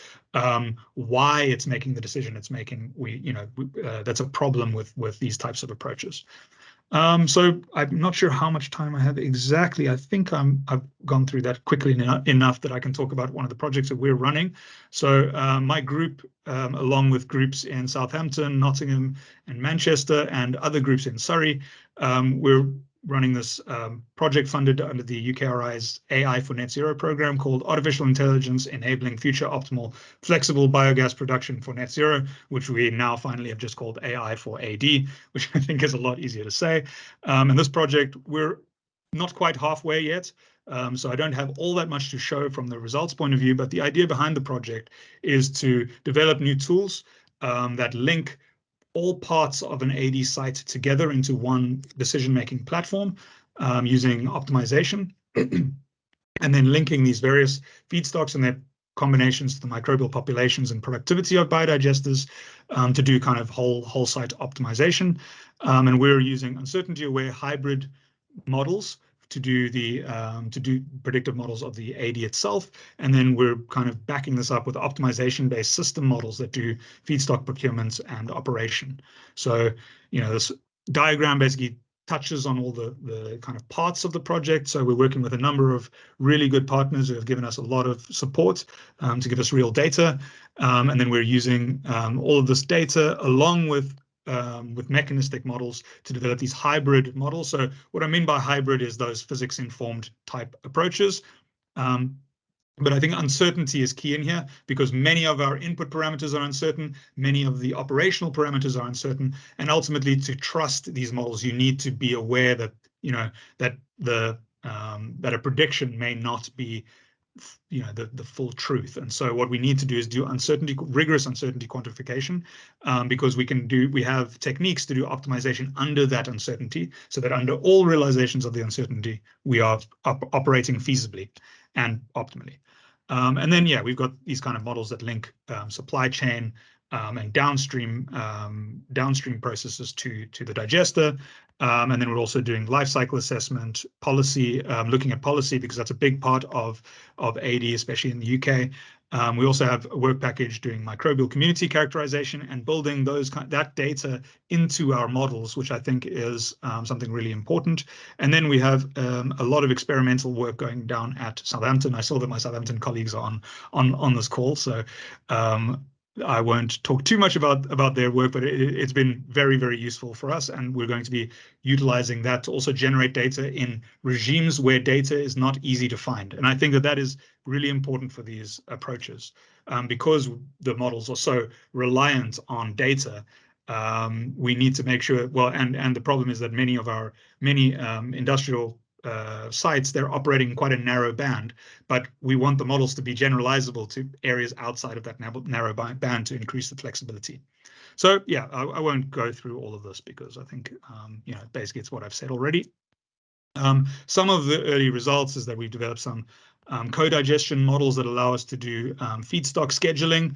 why it's making the decision it's making, that's a problem with these types of approaches. So I'm not sure how much time I have exactly. I think I've gone through that quickly enough that I can talk about one of the projects that we're running. So my group, along with groups in Southampton, Nottingham, and Manchester, and other groups in Surrey, we're running this project funded under the UKRI's AI for Net Zero program called Artificial Intelligence Enabling Future Optimal Flexible Biogas Production for Net Zero, which we now finally have just called AI for AD, which I think is a lot easier to say. And this project, we're not quite halfway yet, so I don't have all that much to show from the results point of view, but the idea behind the project is to develop new tools that link all parts of an AD site together into one decision-making platform using optimization, and then linking these various feedstocks and their combinations to the microbial populations and productivity of biodigesters to do kind of whole site optimization. And we're using uncertainty-aware hybrid models to do predictive models of the AD itself, and then we're kind of backing this up with optimization-based system models that do feedstock procurement and operation. So, this diagram basically touches on all the kind of parts of the project. So we're working with a number of really good partners who have given us a lot of support to give us real data, and then we're using all of this data along with mechanistic models to develop these hybrid models. So what I mean by hybrid is those physics-informed type approaches. But I think uncertainty is key in here because many of our input parameters are uncertain, many of the operational parameters are uncertain, and ultimately to trust these models, you need to be aware that that a prediction may not be the full truth. And so what we need to do is do rigorous uncertainty quantification, because we have techniques to do optimization under that uncertainty, so that under all realizations of the uncertainty, we are operating feasibly and optimally. And then, yeah, we've got these kind of models that link supply chain and downstream processes to the digester. And then we're also doing life cycle assessment, policy, looking at policy, because that's a big part of AD, especially in the UK. We also have a work package doing microbial community characterization and building that data into our models, which I think is something really important. And then we have a lot of experimental work going down at Southampton. I saw that my Southampton colleagues are on this call, so I won't talk too much about their work, but it's been very, very useful for us, and we're going to be utilizing that to also generate data in regimes where data is not easy to find. And I think that is really important for these approaches, because the models are so reliant on data. We need to make sure, well, and the problem is that many industrial sites, they're operating in quite a narrow band, but we want the models to be generalizable to areas outside of that narrow band to increase the flexibility. So yeah, I won't go through all of this because I think basically it's what I've said already. Some of the early results is that we've developed some co-digestion models that allow us to do feedstock scheduling,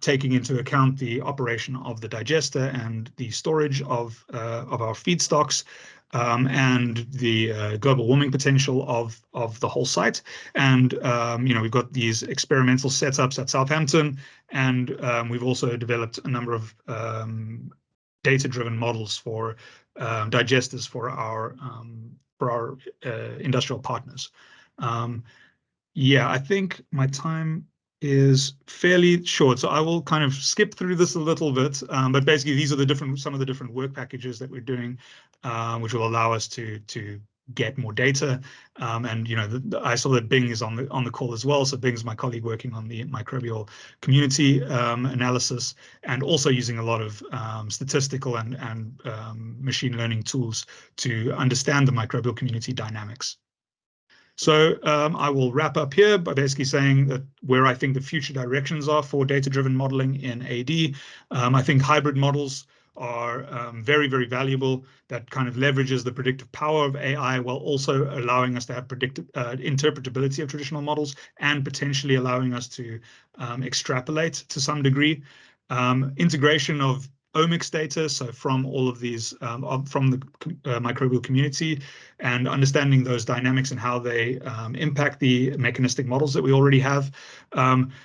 taking into account the operation of the digester and the storage of our feedstocks, and the global warming potential of the whole site. And we've got these experimental setups at Southampton, and we've also developed a number of data-driven models for digesters for our industrial partners. Yeah, I think my time is fairly short, so I will kind of skip through this a little bit. But basically, these are some of the different work packages that we're doing, which will allow us to get more data. And I saw that Bing is on the call as well. So Bing's my colleague working on the microbial community analysis, and also using a lot of statistical and machine learning tools to understand the microbial community dynamics. So I will wrap up here by basically saying that where I think the future directions are for data-driven modeling in AD. I think hybrid models are very, very valuable. That kind of leverages the predictive power of AI while also allowing us to have interpretability of traditional models, and potentially allowing us to extrapolate to some degree. Integration of omics data, so from all of these, from the microbial community, and understanding those dynamics and how they impact the mechanistic models that we already have.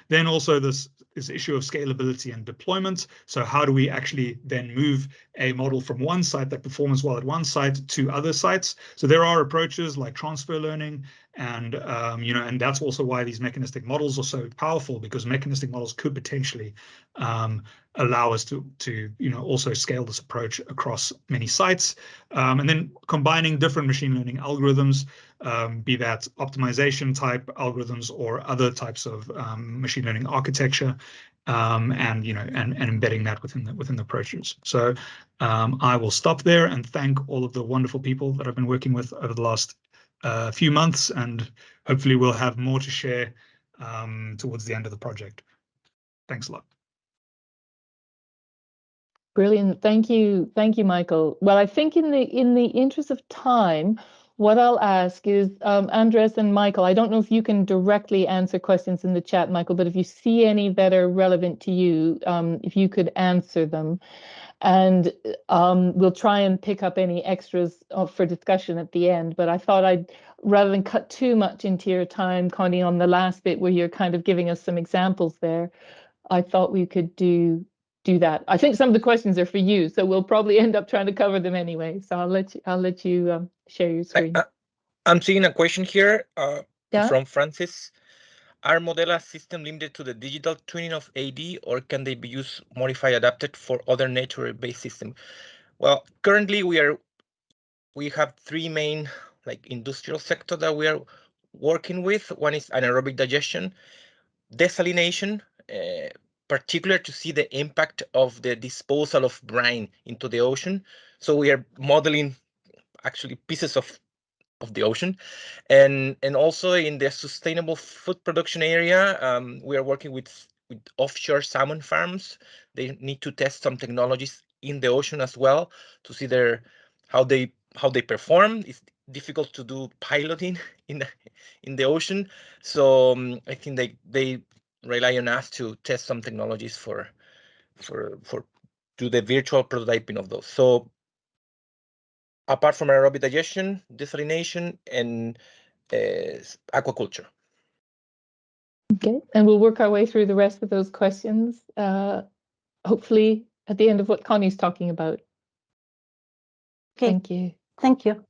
Then also this issue of scalability and deployment. So how do we actually then move a model from one site that performs well at one site to other sites? So there are approaches like transfer learning, and and that's also why these mechanistic models are so powerful, because mechanistic models could potentially allow us to also scale this approach across many sites, and then combining different machine learning algorithms, be that optimization type algorithms or other types of machine learning architecture, and embedding that within the approaches. So I will stop there and thank all of the wonderful people that I've been working with over the last few months, and hopefully we'll have more to share towards the end of the project. Thanks a lot. Brilliant. Thank you, Michael. Well, I think in the interest of time, what I'll ask is, Andrés and Michael, I don't know if you can directly answer questions in the chat, Michael, but if you see any that are relevant to you, if you could answer them. And we'll try and pick up any extras for discussion at the end. But I thought rather than cut too much into your time, Connie, on the last bit where you're kind of giving us some examples there, I thought we could do that. I think some of the questions are for you, so we'll probably end up trying to cover them anyway. So I'll let you share your screen. I'm seeing a question here from Francis. Are Modela systems limited to the digital twinning of AD, or can they be used, modified, adapted for other nature-based systems? Well, currently we have three main industrial sectors that we are working with. One is anaerobic digestion, desalination, particular to see the impact of the disposal of brine into the ocean. So we are modeling actually pieces of the ocean. And also in the sustainable food production area, we are working with offshore salmon farms. They need to test some technologies in the ocean as well to see how they perform. It's difficult to do piloting in the ocean, so I think they rely on us to test some technologies for do the virtual prototyping of those. So apart from anaerobic digestion, desalination, and aquaculture. Okay, and we'll work our way through the rest of those questions, hopefully at the end of what Connie's talking about. Okay. Thank you. Thank you.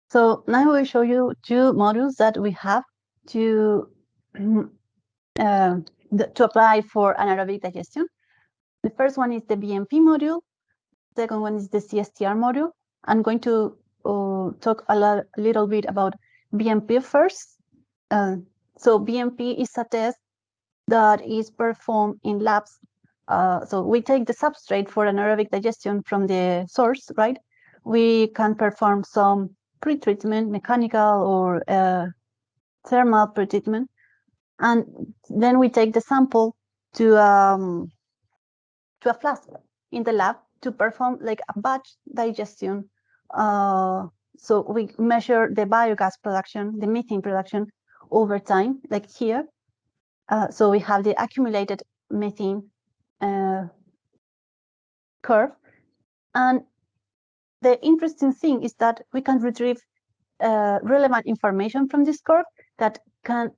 So now I will show you two modules that we have to apply for anaerobic digestion. The first one is the BMP module. The second one is the CSTR module. I'm going to talk a little bit about BMP first. So BMP is a test that is performed in labs. So we take the substrate for anaerobic digestion from the source, right? We can perform some pre-treatment, mechanical or thermal pre-treatment, and then we take the sample to a flask in the lab to perform like a batch digestion. So we measure the biogas production, the methane production over time, like here. So we have the accumulated methane curve. And the interesting thing is that we can retrieve relevant information from this curve that can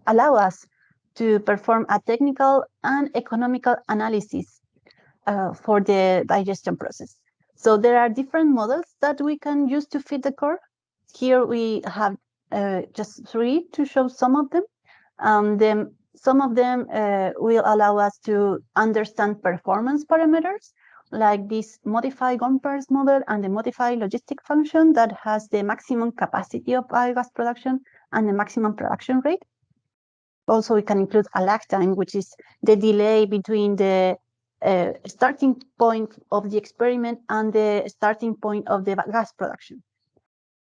allow us to perform a technical and economical analysis for the digestion process. So there are different models that we can use to fit the curve. Here we have just 3 to show some of them. Then some of them will allow us to understand performance parameters, like this modified Gompers model and the modified logistic function that has the maximum capacity of biogas production and the maximum production rate. Also, we can include a lag time, which is the delay between the starting point of the experiment and the starting point of the gas production.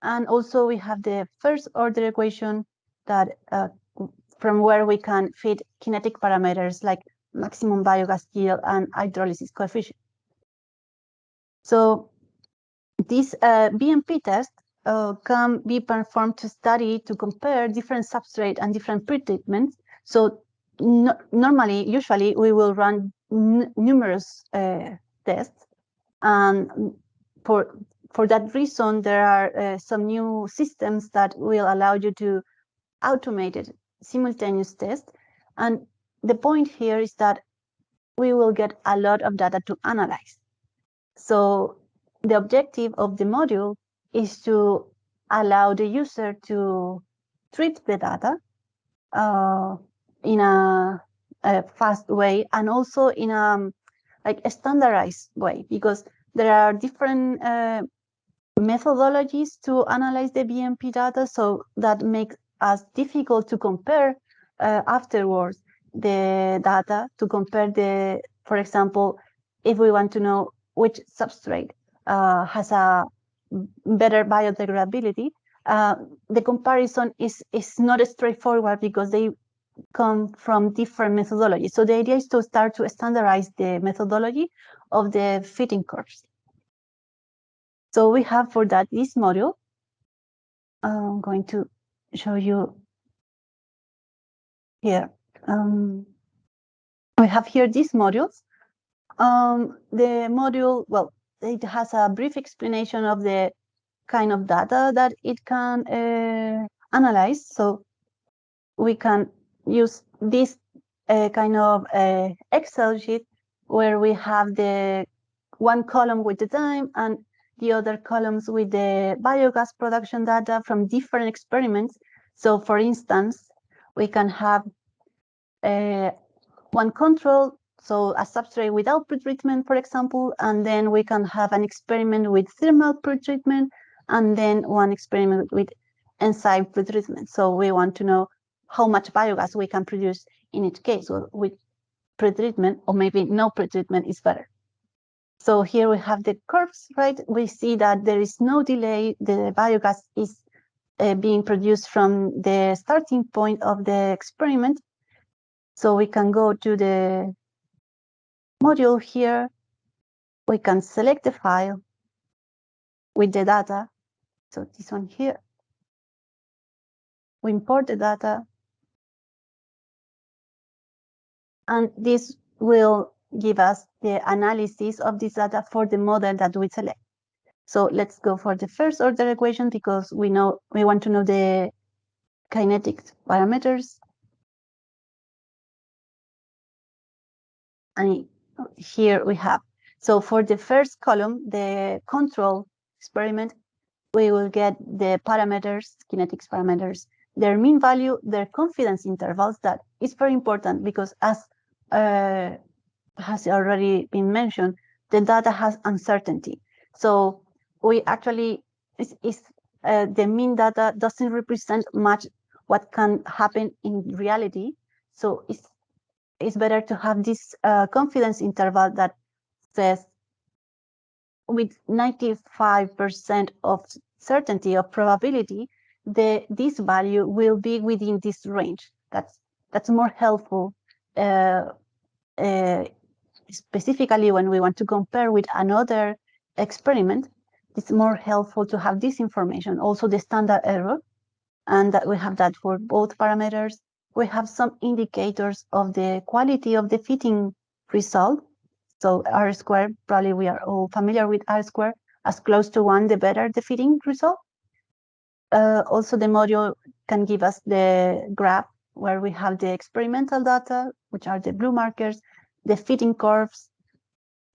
And also we have the first order equation that from where we can fit kinetic parameters like maximum biogas yield and hydrolysis coefficient. So this BMP test can be performed to study, to compare different substrate and different pre-treatments. So usually we will run numerous tests, and for that reason there are some new systems that will allow you to automate simultaneous tests. And the point here is that we will get a lot of data to analyze. So the objective of the module is to allow the user to treat the data in a fast way, and also in a standardized way, because there are different methodologies to analyze the BMP data, so that makes us difficult to compare afterwards the data, to compare for example, if we want to know which substrate has a better biodegradability, the comparison is not straightforward because they come from different methodologies. So the idea is to start to standardize the methodology of the fitting curves. So we have for that this module. I'm going to show you here. We have here these modules. The module, well, it has a brief explanation of the kind of data that it can analyze. So we can use this kind of Excel sheet where we have the one column with the time and the other columns with the biogas production data from different experiments. So for instance, we can have one control, so a substrate without pretreatment, for example, and then we can have an experiment with thermal pretreatment, and then one experiment with enzyme pretreatment. So we want to know how much biogas we can produce in each case. So with pretreatment, or maybe no pretreatment, is better. So here we have the curves, right? We see that there is no delay. The biogas is being produced from the starting point of the experiment. So we can go to the module here. We can select the file with the data. So this one here. We import the data. And this will give us the analysis of this data for the model that we select. So let's go for the first order equation because we want to know the kinetic parameters. And here we have. So for the first column, the control experiment, we will get the parameters, kinetics parameters, their mean value, their confidence intervals. That is very important because as has already been mentioned, the data has uncertainty. So we actually, the mean data doesn't represent much what can happen in reality. So it's better to have this confidence interval that says with 95% of certainty of probability, this value will be within this range. That's more helpful, specifically when we want to compare with another experiment. It's more helpful to have this information. Also the standard error, and that we have that for both parameters. We have some indicators of the quality of the fitting result. So R squared, probably we are all familiar with R squared. As close to 1, the better the fitting result. Also, the module can give us the graph where we have the experimental data, which are the blue markers, the fitting curves.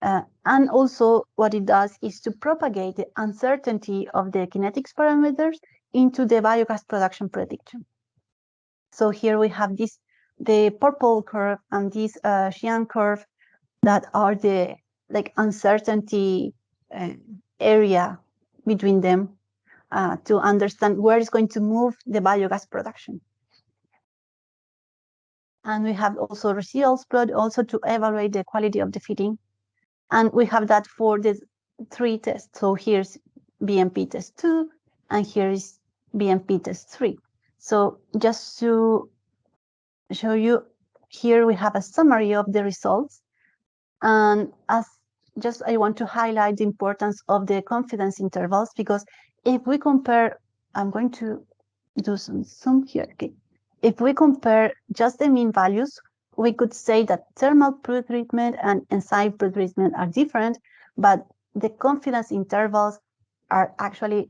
And also what it does is to propagate the uncertainty of the kinetics parameters into the biogas production prediction. So here we have the purple curve and this cyan curve that are the uncertainty area between them to understand where is going to move the biogas production. And we have also residuals plot also to evaluate the quality of the fitting. And we have that for the 3 tests. So here's BMP test 2, and here is BMP test 3. So just to show you, here we have a summary of the results. And I want to highlight the importance of the confidence intervals, because if we compare, I'm going to do some zoom here. Okay. If we compare just the mean values, we could say that thermal pretreatment and enzyme pretreatment are different, but the confidence intervals are actually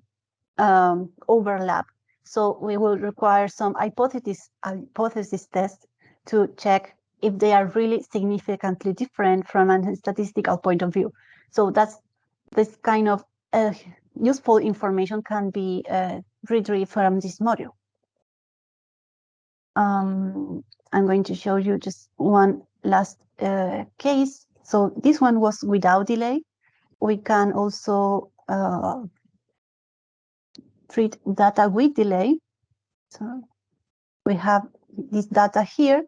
overlap. So we will require some hypothesis tests to check if they are really significantly different from a statistical point of view. So this kind of useful information can be retrieved from this module. I'm going to show you just one last case. So this one was without delay. We can also treat data with delay. So we have this data here.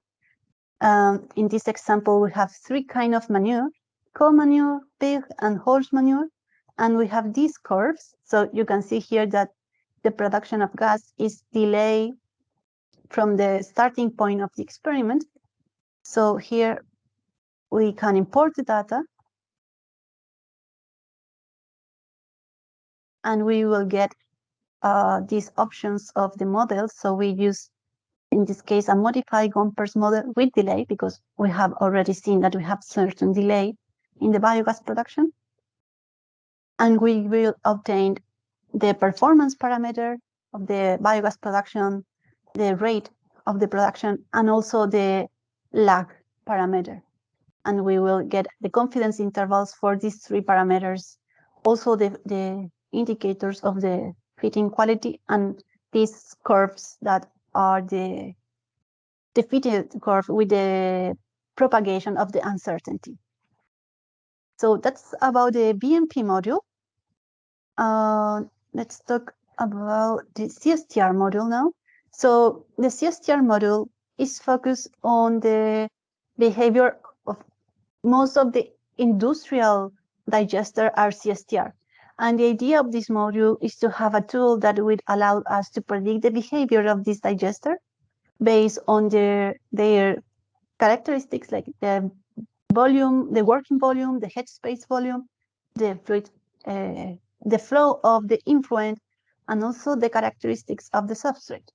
In this example, we have 3 kinds of manure: cow manure, pig, and horse manure. And we have these curves. So you can see here that the production of gas is delayed from the starting point of the experiment. So here we can import the data. And we will get these options of the model. So we use, in this case, a modified Gompers model with delay, because we have already seen that we have certain delay in the biogas production. And we will obtain the performance parameter of the biogas production, the rate of the production, and also the lag parameter. And we will get the confidence intervals for these 3 parameters, also the indicators of the fitting quality, and these curves that are the fitted curve with the propagation of the uncertainty. So that's about the BMP module. Let's talk about the CSTR module now. So the CSTR module is focused on the behavior of most of the industrial digester are CSTR. And the idea of this module is to have a tool that would allow us to predict the behavior of this digester based on their characteristics, like the volume, the working volume, the headspace volume, the fluid, the flow of the influent, and also the characteristics of the substrate.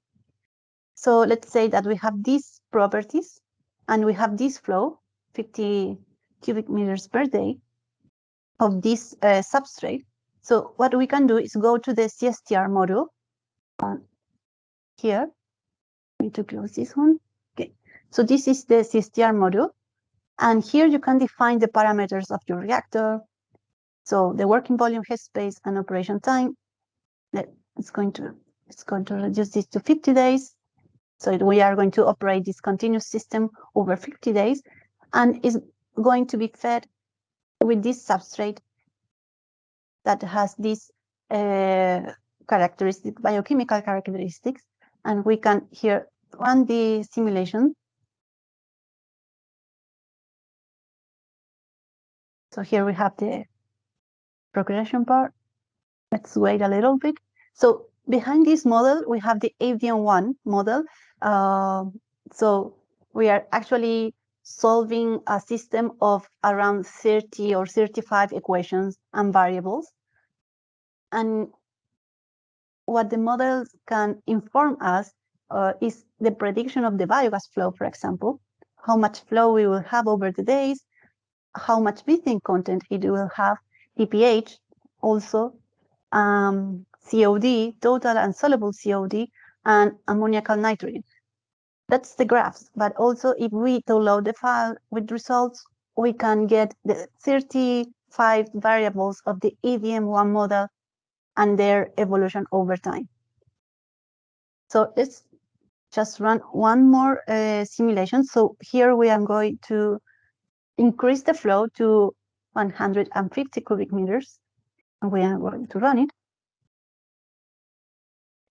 So let's say that we have these properties and we have this flow, 50 cubic meters per day of this substrate. So what we can do is go to the CSTR module here. I need to close this one. Okay, so this is the CSTR module. And here you can define the parameters of your reactor. So the working volume, headspace, and operation time. It's going to reduce this to 50 days. So we are going to operate this continuous system over 50 days, and is going to be fed with this substrate that has these characteristic, biochemical characteristics. And we can here run the simulation. So here we have the progression part. Let's wait a little bit. So behind this model, we have the ADM1 model. So we are actually solving a system of around 30 or 35 equations and variables. And what the models can inform us is the prediction of the biogas flow, for example, how much flow we will have over the days, how much methane content it will have, the pH also, COD, total and soluble COD, and ammoniacal nitrogen. That's the graphs, but also if we download the file with results, we can get the 35 variables of the EDM1 model and their evolution over time. So let's just run one more simulation. So here we are going to increase the flow to 150 cubic meters, and we are going to run it.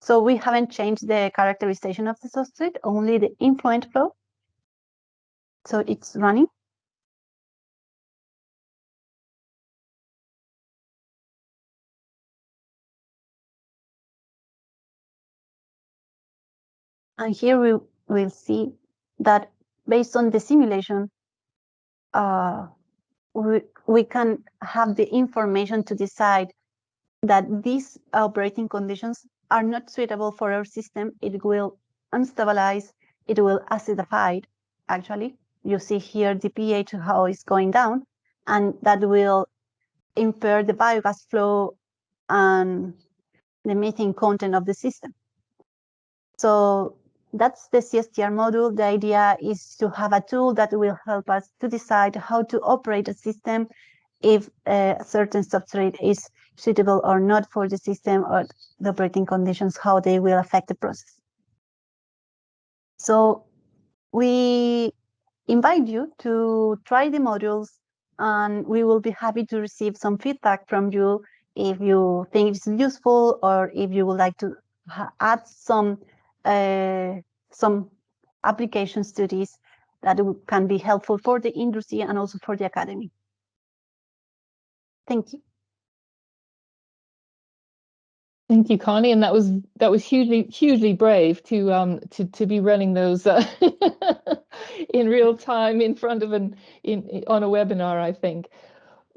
So we haven't changed the characterization of the substrate, only the influent flow. So it's running. And here we will see that based on the simulation, we can have the information to decide that these operating conditions are not suitable for our system. It will unstabilize, it will acidify. Actually, you see here the pH, how it's going down, and that will impair the biogas flow and the methane content of the system. So that's the CSTR module. The idea is to have a tool that will help us to decide how to operate a system, if a certain substrate is suitable or not for the system, or the operating conditions, how they will affect the process. So we invite you to try the modules, and we will be happy to receive some feedback from you if you think it's useful, or if you would like to add some application studies that can be helpful for the industry and also for the academy. Thank you. Thank you, Connie, and that was hugely brave to be running those in real time in front of on a webinar, I think.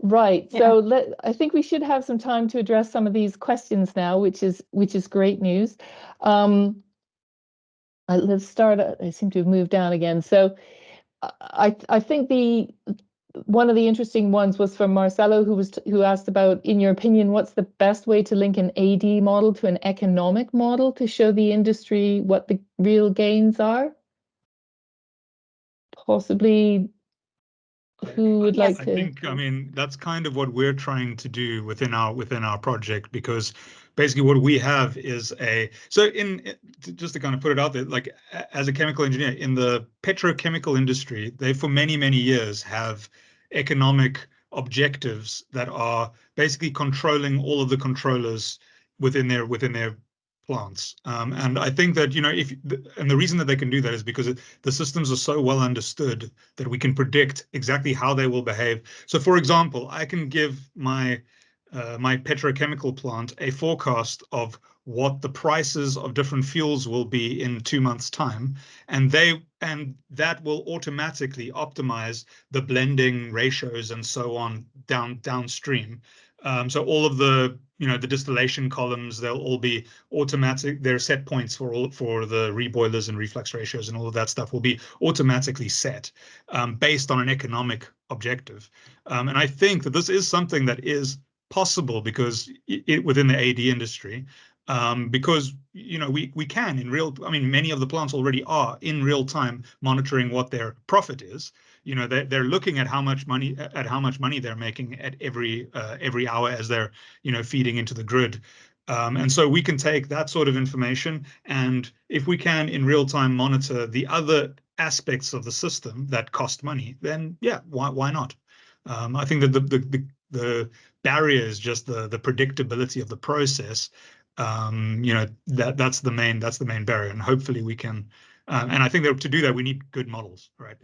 Right. Yeah. So I think we should have some time to address some of these questions now, which is great news. Let's start. I seem to have moved down again. So I think one of the interesting ones was from Marcelo, who asked about, in your opinion, what's the best way to link an AD model to an economic model to show the industry what the real gains are? Possibly, who would like to? I mean, that's kind of what we're trying to do within our project, because basically what we have is just to kind of put it out there, like as a chemical engineer in the petrochemical industry, they for many years have economic objectives that are basically controlling all of the controllers within their plants. And I think that, and the reason that they can do that is because the systems are so well understood that we can predict exactly how they will behave. So for example, I can give my my petrochemical plant a forecast of what the prices of different fuels will be in 2 months' time, and that will automatically optimize the blending ratios and so on downstream. So all of the the distillation columns, they'll all be automatic. Their set points for the reboilers and reflux ratios and all of that stuff will be automatically set based on an economic objective. And I think that this is something that is possible because within the AD industry, because we can in real. I mean, many of the plants already are in real time monitoring what their profit is. They're looking at how much money they're making at every hour as they're feeding into the grid. And so we can take that sort of information, and if we can in real time monitor the other aspects of the system that cost money, then yeah, why not? I think that the barrier is just the predictability of the process. That's the main barrier, and hopefully we can. And I think that to do that we need good models, right?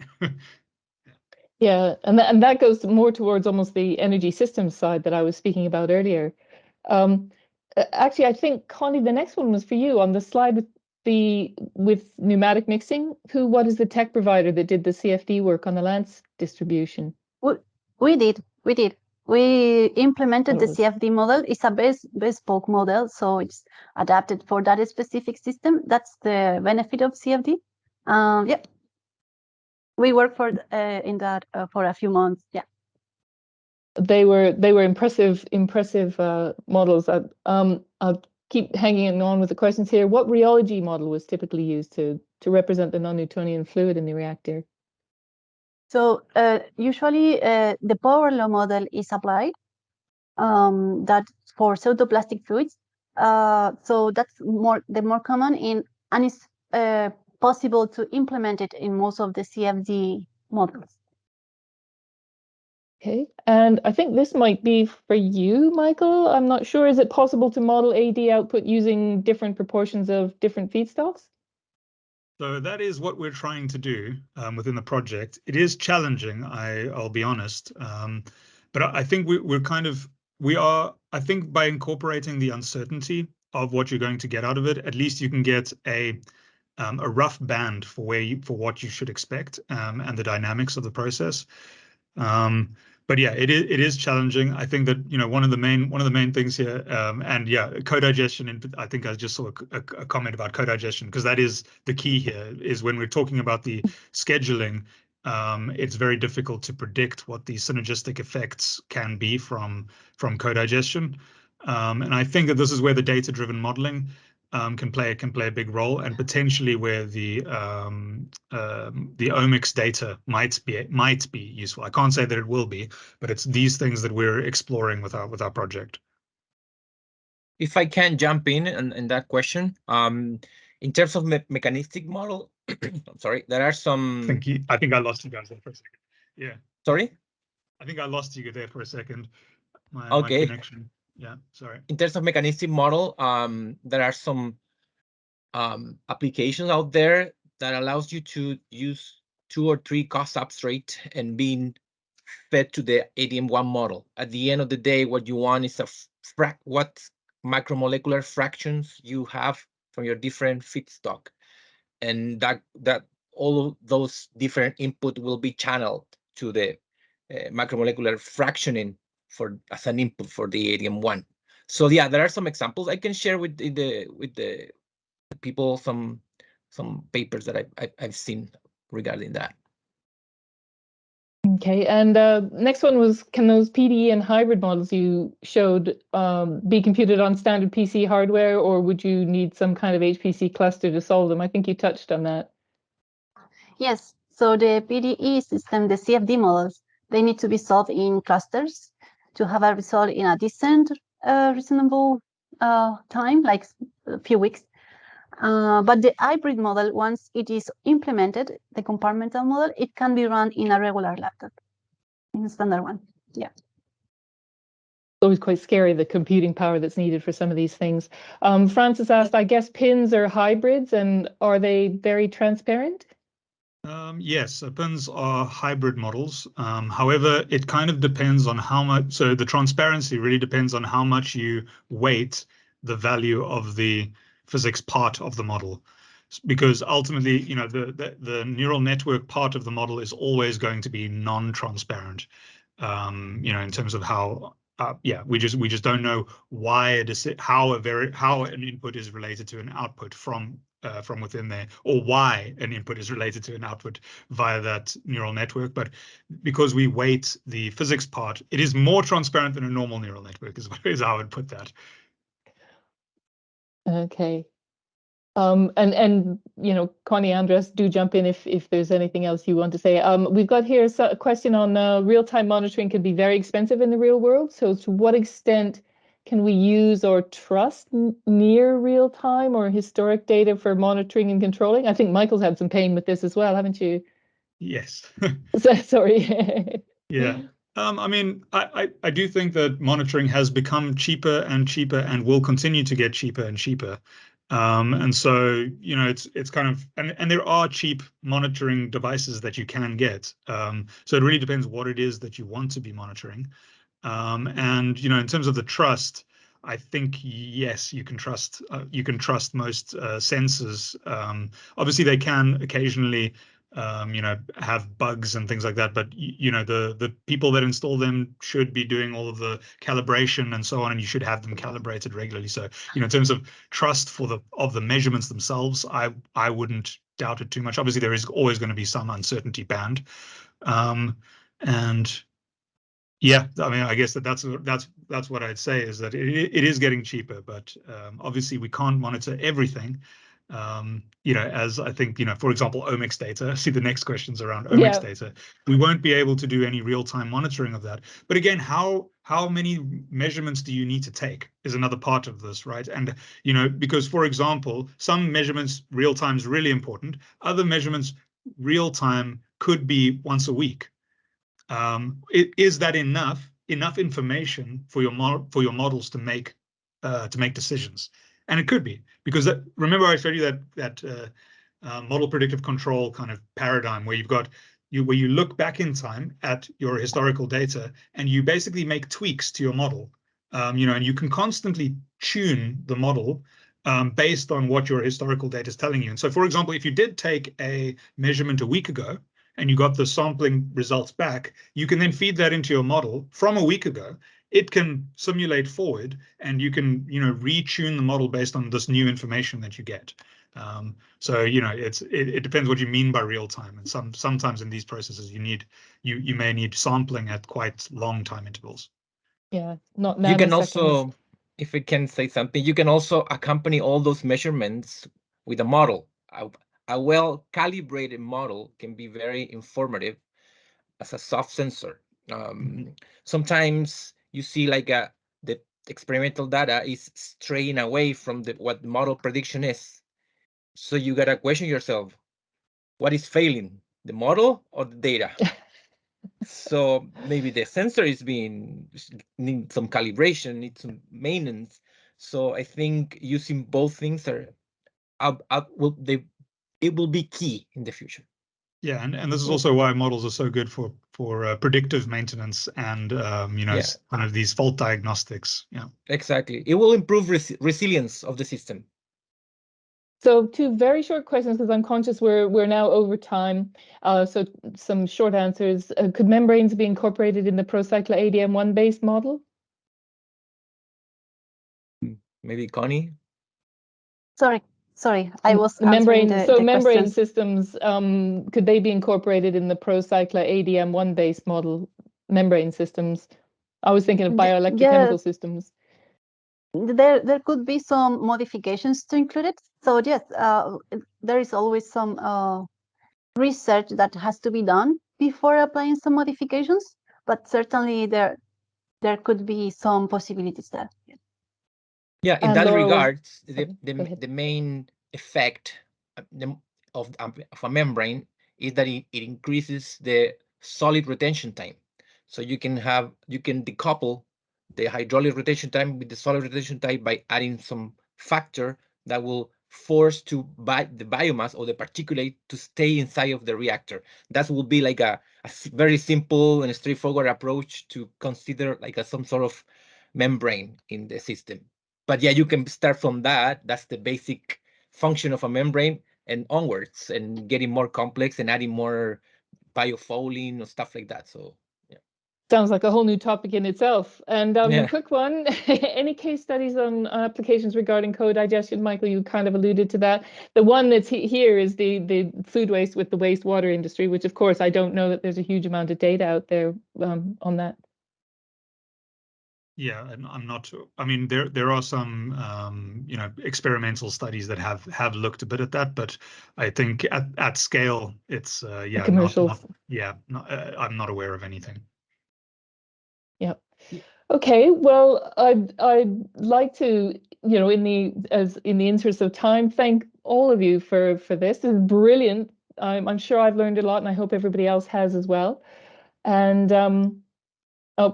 Yeah, and that goes more towards almost the energy systems side that I was speaking about earlier. Actually, I think Connie, the next one was for you on the slide with pneumatic mixing. What is the tech provider that did the CFD work on the Lance distribution? We did. We implemented the CFD model. It's a bespoke model, so it's adapted for that specific system. That's the benefit of CFD. Yeah, we worked in that for a few months. Yeah, they were impressive models. I'll keep hanging on with the questions here. What rheology model was typically used to represent the non-Newtonian fluid in the reactor? So usually the power law model is applied that for pseudoplastic fluids. So that's the more common and it's possible to implement it in most of the CFD models. Okay, and I think this might be for you, Michael. I'm not sure. Is it possible to model AD output using different proportions of different feedstocks? So that is what we're trying to do within the project. It is challenging, I'll be honest, but I think we are. I think by incorporating the uncertainty of what you're going to get out of it, at least you can get a rough band for what you should expect and the dynamics of the process. But yeah, it is challenging. I think that one of the main things here, and yeah, co-digestion. I think I just saw a comment about co-digestion because that is the key here. Is when we're talking about the scheduling, it's very difficult to predict what the synergistic effects can be from co-digestion. And I think that this is where the data-driven modeling can play a big role, and potentially where the omics data might be useful. I can't say that it will be, but it's these things that we're exploring with our project. If I can jump in that question, in terms of mechanistic model, I'm sorry, there are some. I think I lost you guys there for a second. Yeah. Sorry. I think I lost you there for a second. My connection. Yeah, sorry. In terms of mechanistic model, there are some applications out there that allows you to use 2 or 3 cost substrate and being fed to the ADM1 model. At the end of the day, what you want is what macromolecular fractions you have from your different feedstock, and that all of those different input will be channeled to the macromolecular fractioning as an input for the ADM1. So yeah, there are some examples I can share with the people, some papers that I've seen regarding that. Okay, and next one was, can those PDE and hybrid models you showed be computed on standard PC hardware, or would you need some kind of HPC cluster to solve them? I think you touched on that. Yes, so the PDE system, the CFD models, they need to be solved in clusters to have a result in a decent, reasonable time, like a few weeks. But the hybrid model, once it is implemented, the compartmental model, it can be run in a regular laptop, in a standard one. Yeah. It's always quite scary, the computing power that's needed for some of these things. Francis asked, I guess pins are hybrids, and are they very transparent? Yes, PINs are hybrid models. However, it kind of depends on how much, so the transparency really depends on how much you weight the value of the physics part of the model. Because ultimately, you know, the neural network part of the model is always going to be non-transparent. You know, in terms of how, yeah, we just don't know why how an input is related to an output from within there, or why an input is related to an output via that neural network. But because we weight the physics part, it is more transparent than a normal neural network, is how I would put that. Okay. And you know, Connie, Andrés, do jump in if there's anything else you want to say. We've got here a question on real-time monitoring can be very expensive in the real world. So to what extent can we use or trust near real-time or historic data for monitoring and controlling? I think Michael's had some pain with this as well, haven't you? Yes. Sorry. Yeah. I mean, I do think that monitoring has become cheaper and cheaper and will continue to get cheaper and cheaper. And so, you know, it's kind of, and there are cheap monitoring devices that you can get. So it really depends what it is that you want to be monitoring. And, you know, in terms of the trust, I think, yes, you can trust most sensors. Obviously, they can occasionally you know, have bugs and things like that. But you know, the people that install them should be doing all of the calibration and so on, and you should have them calibrated regularly. So, you know, in terms of trust for the measurements themselves, I wouldn't doubt it too much. Obviously, there is always going to be some uncertainty band, and yeah, I mean, I guess that's what I'd say is that it is getting cheaper, but obviously we can't monitor everything. You know, as I think, you know, for example, omics data. See, the next question's around omics data. We won't be able to do any real-time monitoring of that. But again, how many measurements do you need to take is another part of this, right? And you know, because for example, some measurements real-time is really important. Other measurements real-time could be once a week. Is that enough information for your models to make decisions? And it could be, because remember I showed you that model predictive control kind of paradigm where where you look back in time at your historical data and you basically make tweaks to your model, you know, and you can constantly tune the model based on what your historical data is telling you. And so, for example, if you did take a measurement a week ago and you got the sampling results back, you can then feed that into your model from a week ago. It can simulate forward, and you can, you know, retune the model based on this new information that you get. So, you know, it depends what you mean by real time, and sometimes in these processes you may need sampling at quite long time intervals. Yeah, not nanoseconds. You can also, if I can say something, you can also accompany all those measurements with a model. A well-calibrated model can be very informative as a soft sensor. Sometimes you see like the experimental data is straying away from what the model prediction is. So you gotta question yourself, what is failing, the model or the data? So maybe the sensor needs some calibration, needs some maintenance. So I think using both things it will be key in the future. Yeah, and this is also why models are so good for predictive maintenance and you know, kind of these fault diagnostics. Yeah, exactly. It will improve resilience of the system. So two very short questions, because I'm conscious we're now over time. So some short answers. Could membranes be incorporated in the ProCycler ADM1 based model? Maybe Connie? Sorry, I was membrane. The membrane questions. systems, could they be incorporated in the ProCycler ADM1 based model? Membrane systems. I was thinking of bioelectrochemical systems. There could be some modifications to include it. So yes, there is always some research that has to be done before applying some modifications, but certainly there could be some possibilities there. Yeah, in that regards, the main effect of a membrane is that it increases the solid retention time. So you can decouple the hydraulic retention time with the solid retention time by adding some factor that will force the biomass or the particulate to stay inside of the reactor. That will be like a very simple and straightforward approach to consider like some sort of membrane in the system. But yeah, you can start from that. That's the basic function of a membrane, and onwards, and getting more complex and adding more biofouling or stuff like that. So yeah. Sounds like a whole new topic in itself. And Yeah. quick one, any case studies on applications regarding co-digestion? Michael, you kind of alluded to that. The one that's here is the food waste with the wastewater industry, which of course I don't know that there's a huge amount of data out there on that. Yeah, and I'm not sure. I mean, there are some you know, experimental studies that have looked a bit at that, but I think at scale, it's yeah, commercial. I'm not aware of anything. Yeah. Okay. Well, I'd like to, you know, in the interest of time, thank all of you for this. This is brilliant. I'm sure I've learned a lot, and I hope everybody else has as well. And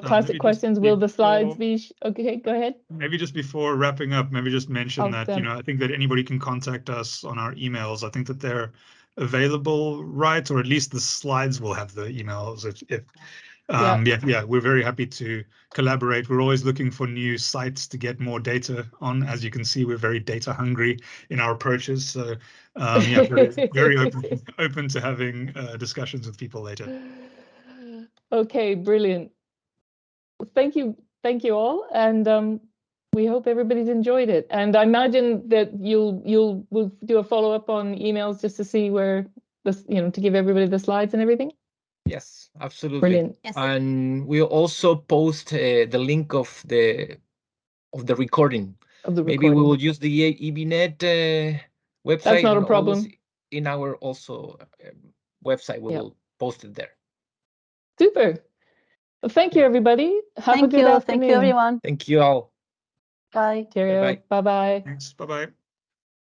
classic questions. Will the slides be okay? Go ahead. Maybe just before wrapping up, maybe just mention that, you know, I think that anybody can contact us on our emails. I think that they're available, right? Or at least the slides will have the emails. Yeah, we're very happy to collaborate. We're always looking for new sites to get more data on. As you can see, we're very data hungry in our approaches. So yeah, very open to having discussions with people later. Okay, brilliant. Well, thank you all, and we hope everybody's enjoyed it. And I imagine that we'll do a follow-up on emails just to see where this, you know, to give everybody the slides and everything. Yes, absolutely. Brilliant. Yes. And we'll also post the link of the recording. Maybe we will use the EBNet website. That's not a problem. In our also website, we will post it there. Super. Well, thank you, everybody. Have a good afternoon. Thank you, everyone. Thank you all. Bye. Cheerio. Bye-bye. Thanks. Bye-bye.